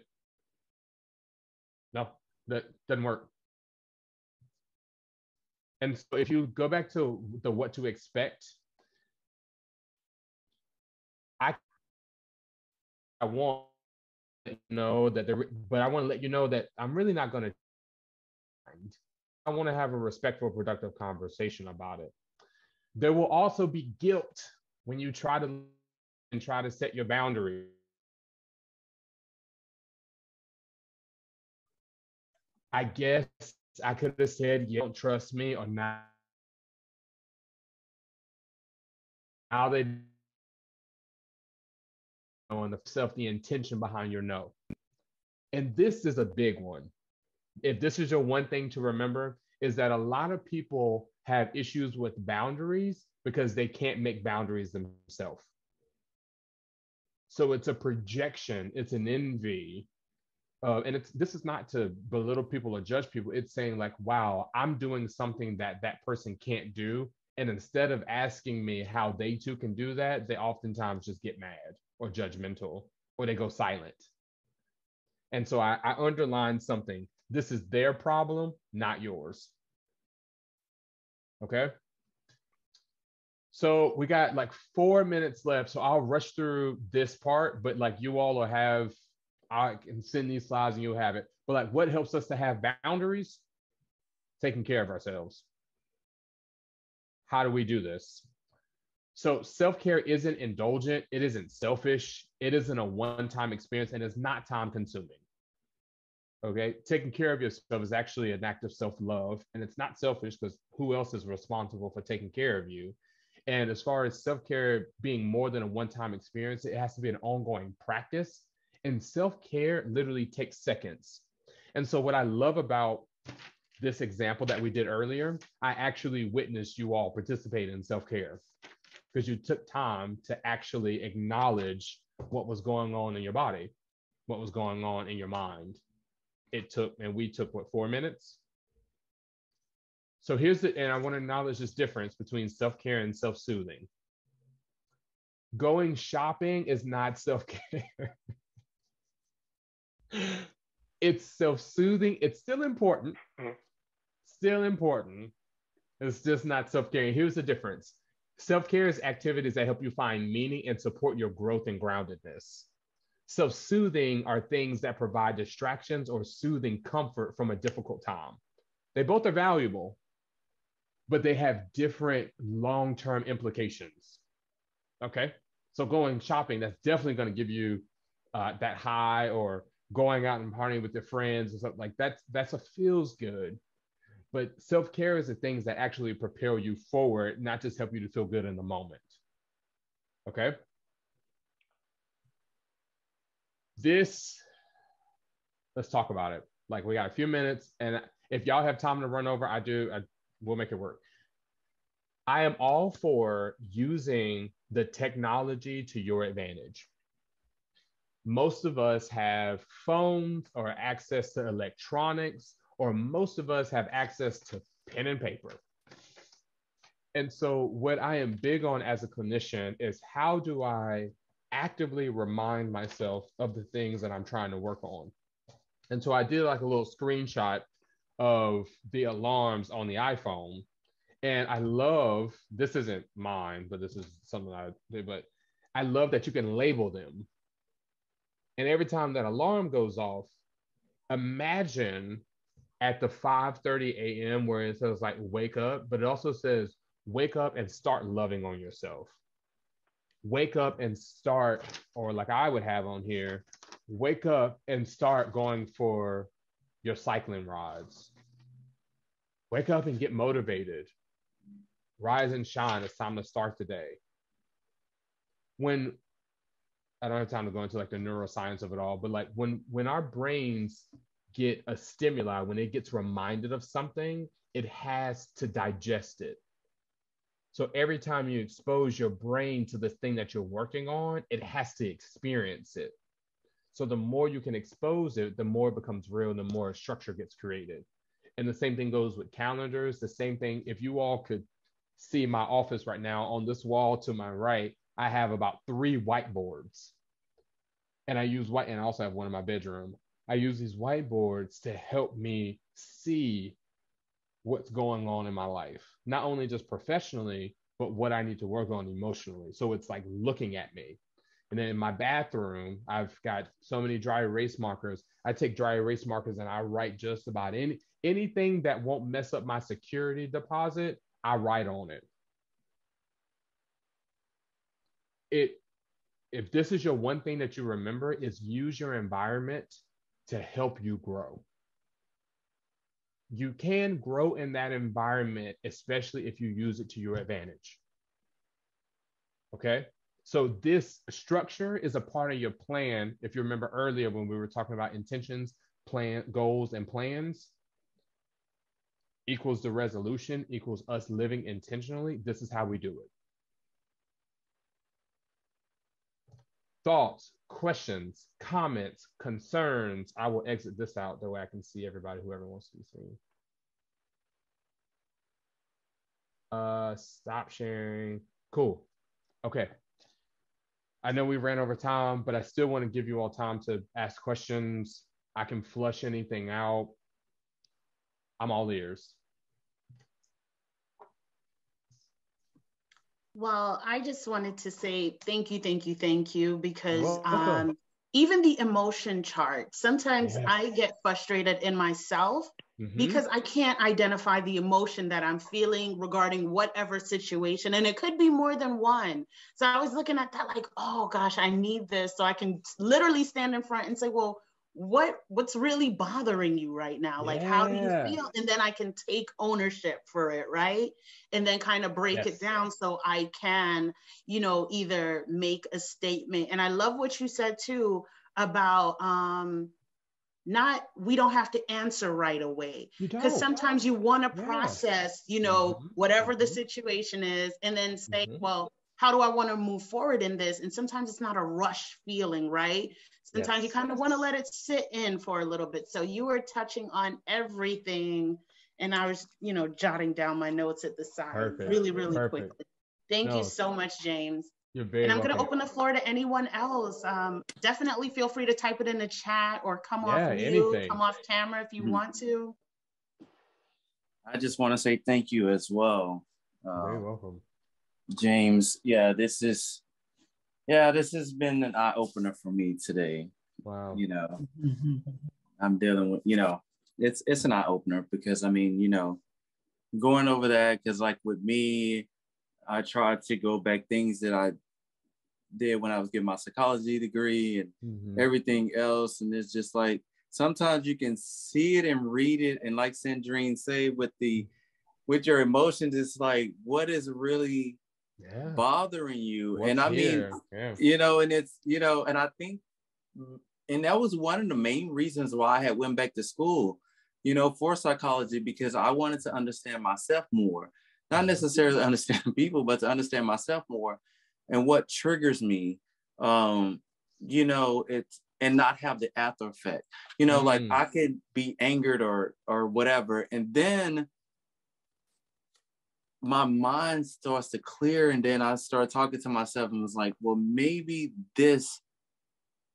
No, that doesn't work. And so if you go back to the what to expect, I want to know that but I want to let you know that I'm really not going to. I want to have a respectful, productive conversation about it. There will also be guilt when you try to set your boundaries. I guess I could have said, you don't trust me, or not. Now they know in themselves the intention behind your no. And this is a big one. If this is your one thing to remember, is that a lot of people have issues with boundaries because they can't make boundaries themselves. So it's a projection, it's an envy. And this is not to belittle people or judge people. It's saying like, wow, I'm doing something that person can't do. And instead of asking me how they too can do that, they oftentimes just get mad or judgmental, or they go silent. And so I underlined something. This is their problem, not yours. Okay. So we got like 4 minutes left. So I'll rush through this part, but like you all will have, I can send these slides and you'll have it. But like what helps us to have boundaries? Taking care of ourselves. How do we do this? So self-care isn't indulgent. It isn't selfish. It isn't a one-time experience, and it's not time-consuming. Okay, taking care of yourself is actually an act of self-love, and it's not selfish because who else is responsible for taking care of you? And as far as self-care being more than a one-time experience, it has to be an ongoing practice. And self-care literally takes seconds. And so what I love about this example that we did earlier, I actually witnessed you all participate in self-care because you took time to actually acknowledge what was going on in your body, what was going on in your mind. We took what, 4 minutes? So and I want to acknowledge this difference between self-care and self-soothing. Going shopping is not self-care. It's self-soothing. It's still important. Still important. It's just not self-care. And here's the difference. Self-care is activities that help you find meaning and support your growth and groundedness. Self-soothing are things that provide distractions or soothing comfort from a difficult time. They both are valuable, but they have different long-term implications. Okay, so going shopping, that's definitely going to give you that high, or going out and partying with your friends or something like that. That's a feels good. But self-care is the things that actually propel you forward, not just help you to feel good in the moment. Okay. Let's talk about it. Like, we got a few minutes, and if y'all have time to run over, we'll make it work. I am all for using the technology to your advantage. Most of us have phones or access to electronics, or most of us have access to pen and paper. And so what I am big on as a clinician is, how do I actively remind myself of the things that I'm trying to work on? And so I did like a little screenshot of the alarms on the iPhone. And I love, this isn't mine, but this is something I did, but I love that you can label them. And every time that alarm goes off, imagine at the 5:30 a.m. where it says like wake up, but it also says wake up and start loving on yourself. Wake up and start, or like I would have on here, wake up and start going for your cycling rides. Wake up and get motivated. Rise and shine. It's time to start the day. When I don't have time to go into like the neuroscience of it all, but like when our brains get a stimuli, when it gets reminded of something, it has to digest it. So every time you expose your brain to the thing that you're working on, it has to experience it. So the more you can expose it, the more it becomes real and the more structure gets created. And the same thing goes with calendars. The same thing, if you all could see my office right now, on this wall to my right, I have about 3 whiteboards. And I use white, and I also have one in my bedroom. I use these whiteboards to help me see what's going on in my life, not only just professionally, but what I need to work on emotionally. So it's like looking at me. And then in my bathroom, I've got so many dry erase markers. I take dry erase markers and I write just about anything that won't mess up my security deposit. I write on it. If this is your one thing that you remember, is use your environment to help you grow. You can grow in that environment, especially if you use it to your advantage. Okay? So this structure is a part of your plan. If you remember earlier when we were talking about intentions, plan, goals, and plans, equals the resolution, equals us living intentionally. This is how we do it. Thoughts, questions, comments, concerns. I will exit this out, that way I can see everybody, whoever wants to be seen. Stop sharing. Cool. Okay. I know we ran over time, but I still want to give you all time to ask questions. I can flush anything out. I'm all ears. Well, I just wanted to say thank you, because even the emotion chart, sometimes I get frustrated in myself because I can't identify the emotion that I'm feeling regarding whatever situation. And it could be more than one. So I was looking at that like, oh gosh, I need this. So I can literally stand in front and say, well, what's really bothering you right now? Like, how do you feel? And then I can take ownership for it, right? And then kind of break it down so I can, either make a statement. And I love what you said too about we don't have to answer right away, because sometimes you want to process, whatever the situation is, and then say, well, how do I want to move forward in this? And sometimes it's not a rush feeling, right? Sometimes you kind of want to let it sit in for a little bit. So you were touching on everything, and I was, jotting down my notes at the side really quickly. Thank you so much, James. You're very And I'm welcome. going to open the floor to anyone else. Definitely feel free to type it in the chat or come off mute, come off camera if you want to. I just want to say thank you as well. Very welcome. James, this has been an eye-opener for me today. Wow. I'm dealing with, it's an eye-opener because, going over that, because like with me, I tried to go back things that I did when I was getting my psychology degree and everything else. And it's just like, sometimes you can see it and read it. And like Sandrine say, with your emotions, it's like, what is really bothering you? What's and I here? mean, and it's, and I think, and that was one of the main reasons why I had went back to school, for psychology, because I wanted to understand myself more, not necessarily understand people, but to understand myself more and what triggers me, it's, and not have the after effect, like I could be angered or whatever. And then my mind starts to clear, and then I started talking to myself and was like, well, maybe this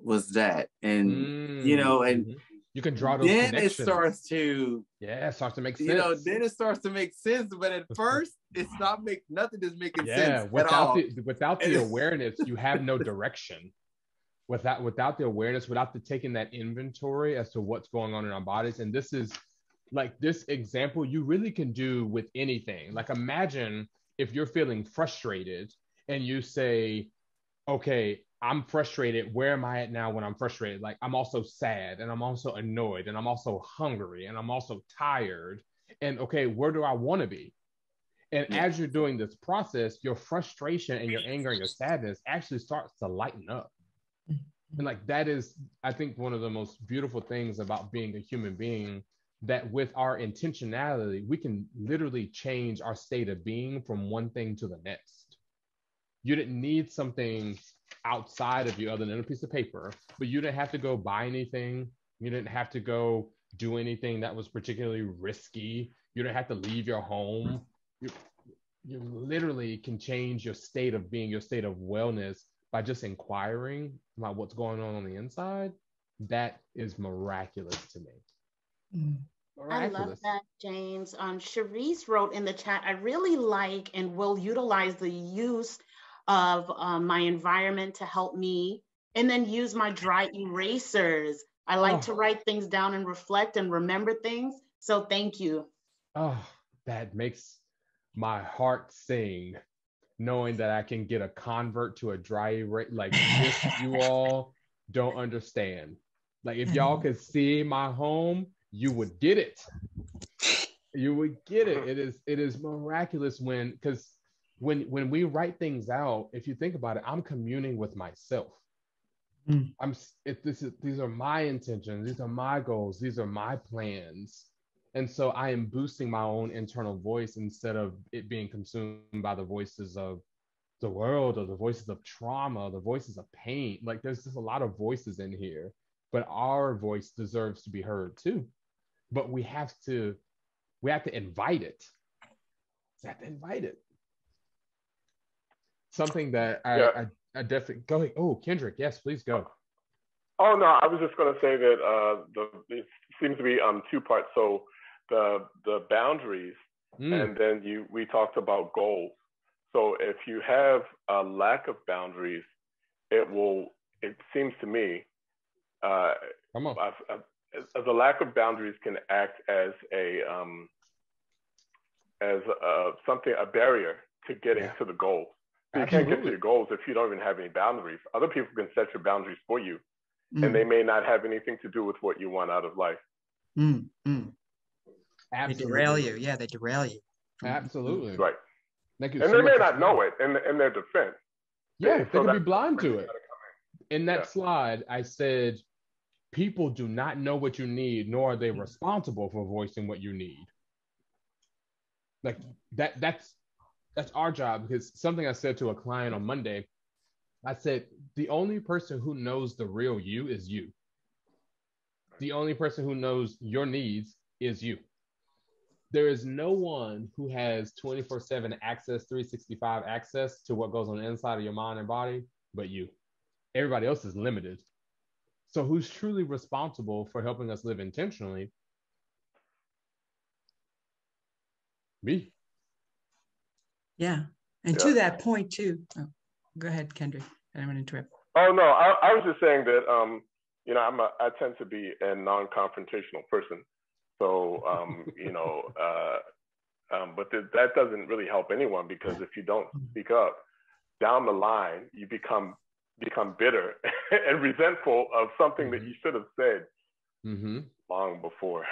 was that. And, and you can draw those then connections. It starts to make sense. Then it starts to make sense. But at first, nothing is making sense without at all. Without the awareness, you have no direction. without the awareness, without the taking that inventory as to what's going on in our bodies. And this is like this example you really can do with anything. Like imagine if you're feeling frustrated and you say, okay, I'm frustrated. Where am I at now when I'm frustrated? Like I'm also sad and I'm also annoyed and I'm also hungry and I'm also tired. And okay, where do I want to be? And as you're doing this process, your frustration and your anger and your sadness actually starts to lighten up. And like that is, I think, one of the most beautiful things about being a human being, that with our intentionality, we can literally change our state of being from one thing to the next. You didn't need something outside of you other than a piece of paper, but you didn't have to go buy anything. You didn't have to go do anything that was particularly risky. You didn't have to leave your home. You literally can change your state of being, your state of wellness, by just inquiring about what's going on the inside. That is miraculous to me. Miraculous. I love that, James. Cherise wrote in the chat, I really like and will utilize the use of my environment to help me, and then use my dry erasers. I like to write things down and reflect and remember things. So thank you. Oh, that makes my heart sing, knowing that I can get a convert to a dry erase. Like this, you all don't understand. Like if y'all could see my home, you would get it. You would get it. It is miraculous because when we write things out, if you think about it, I'm communing with myself. These are my intentions, these are my goals, these are my plans. And so I am boosting my own internal voice instead of it being consumed by the voices of the world or the voices of trauma, the voices of pain. Like there's just a lot of voices in here, but our voice deserves to be heard too. But we have to invite it. We have to invite it. Something that I definitely go ahead. Oh, Kendrick, yes, please go. Oh no, I was just going to say that it seems to be two parts. So the boundaries, and then we talked about goals. So if you have a lack of boundaries, it seems to me, the lack of boundaries can act as a barrier to getting to the goals. So you can't get to your goals if you don't even have any boundaries. Other people can set your boundaries for you, and they may not have anything to do with what you want out of life. They derail you. Yeah, they derail you. Absolutely. Right. Thank you. And they may not know it in their defense. Yeah, they could be blind to it. In that slide, I said, people do not know what you need, nor are they responsible for voicing what you need. Like that's our job. Because something I said to a client on Monday, I said, the only person who knows the real you is you. The only person who knows your needs is you. There is no one who has 24/7 access, 365 access to what goes on the inside of your mind and body, but you. Everybody else is limited. So who's truly responsible for helping us live intentionally? Me. Yeah. And to that point too. Oh, go ahead, Kendrick. I don't want to interrupt. Oh no, I was just saying that I tend to be a non-confrontational person. So but that doesn't really help anyone, because if you don't speak up, down the line you become bitter and resentful of something that you should have said long before.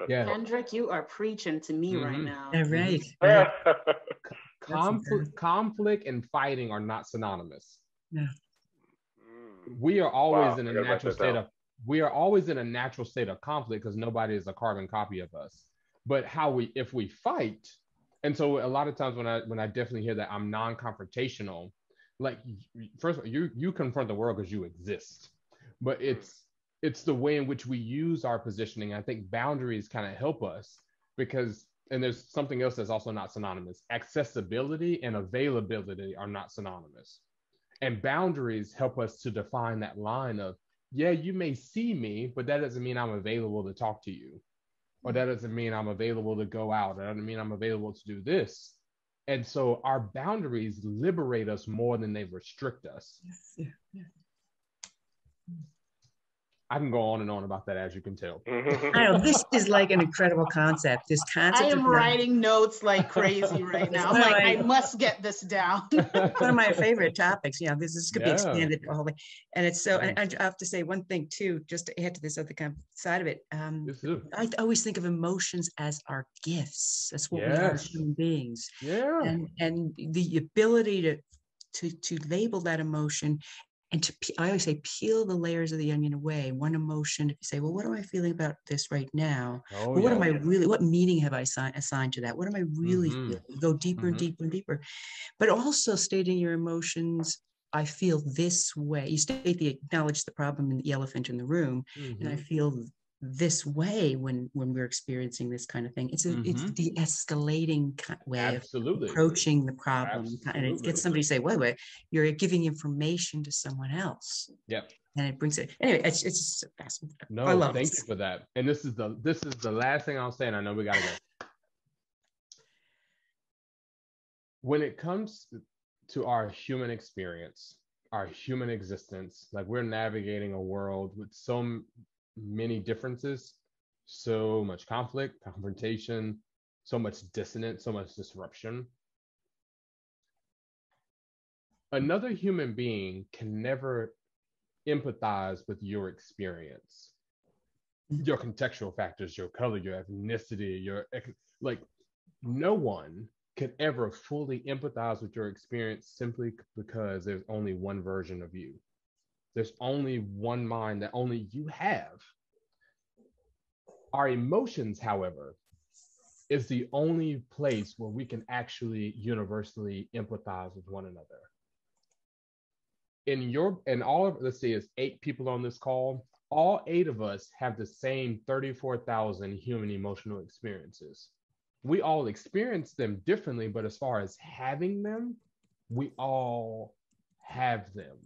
Kendrick, you are preaching to me right now. Right. Conflict and fighting are not synonymous. Yeah. We are always in a natural state of conflict, because nobody is a carbon copy of us. But if we fight, and so a lot of times when I definitely hear that I'm non-confrontational, like first of all, you confront the world because you exist, but it's the way in which we use our positioning. I think boundaries kind of help us, because, and there's something else that's also not synonymous. Accessibility and availability are not synonymous. And boundaries help us to define that line of, yeah, you may see me, but that doesn't mean I'm available to talk to you. Or that doesn't mean I'm available to go out. That doesn't mean I'm available to do this. And so our boundaries liberate us more than they restrict us. Yes. I can go on and on about that, as you can tell. I know, this is like an incredible concept. This concept. I am writing notes like crazy right now. I'm like, I must get this down. One of my favorite topics. Yeah, this could be expanded all the way. And it's so, and I have to say one thing too, just to add to this other kind of side of it. I always think of emotions as our gifts. That's what we are as human beings. Yeah. And the ability to label that emotion, and I always say, peel the layers of the onion away. One emotion, if you say, well, what am I feeling about this right now? What am I really, what meaning have I assigned to that? What am I really feeling? Go deeper and deeper and deeper. But also stating your emotions, I feel this way. You acknowledge the problem in the elephant in the room, and I feel this way when we're experiencing this kind of thing. It's it's de-escalating way of approaching the problem. And it gets somebody to say, wait, you're giving information to someone else. Yep. And it brings it anyway. It's fascinating. No, I love thank you for that. And this is the last thing I'll say, and I know we gotta go. When it comes to our human experience, our human existence, like we're navigating a world with so many differences, so much conflict, confrontation, so much dissonance, so much disruption. Another human being can never empathize with your experience, your contextual factors, your color, your ethnicity, no one could ever fully empathize with your experience simply because there's only one version of you. There's only one mind that only you have. Our emotions, however, is the only place where we can actually universally empathize with one another. Let's say it's 8 people on this call, all 8 of us have the same 34,000 human emotional experiences. We all experience them differently, but as far as having them, we all have them.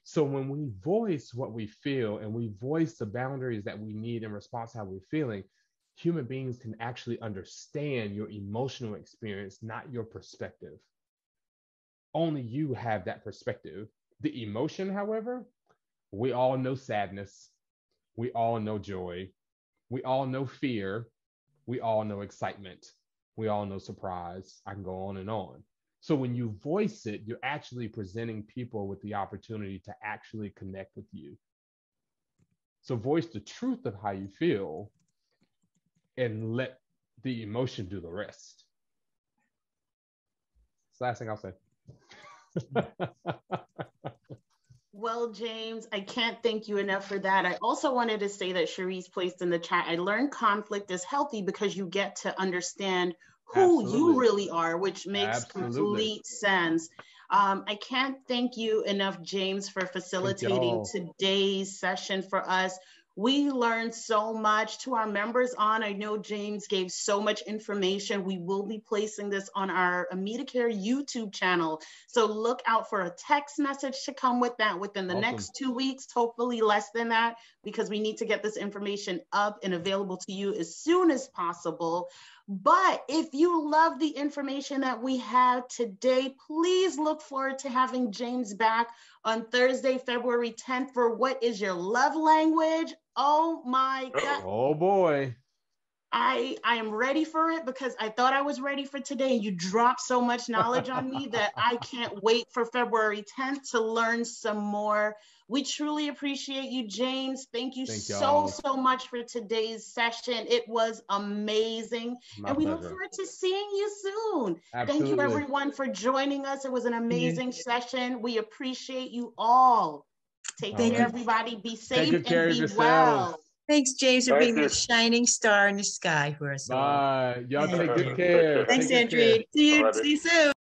So when we voice what we feel and we voice the boundaries that we need in response to how we're feeling, human beings can actually understand your emotional experience, not your perspective. Only you have that perspective. The emotion, however, we all know sadness. We all know joy. We all know fear. We all know excitement. We all know surprise. I can go on and on. So when you voice it, you're actually presenting people with the opportunity to actually connect with you. So voice the truth of how you feel and let the emotion do the rest. That's the last thing I'll say. Well, James, I can't thank you enough for that. I also wanted to say that Cherise placed in the chat, I learned conflict is healthy because you get to understand who you really are, which makes complete sense. I can't thank you enough, James, for facilitating today's session for us. We learned so much. To our members on, I know James gave so much information. We will be placing this on our AmitaCare YouTube channel. So look out for a text message to come with that within the next 2 weeks, hopefully less than that, because we need to get this information up and available to you as soon as possible. But if you love the information that we have today, please look forward to having James back on Thursday, February 10th for What is Your Love Language? Oh my God. Oh boy. I am ready for it because I thought I was ready for today. You dropped so much knowledge on me that I can't wait for February 10th to learn some more. We truly appreciate you, James. Thank you so much for today's session. It was amazing. And we look forward to seeing you soon. Absolutely. Thank you, everyone, for joining us. It was an amazing session. We appreciate you all. Take care, everybody. Be safe and be well. Thanks, James, for being a shining star in the sky for us all. Bye. Y'all take good care. Thanks, Andrea. See you soon.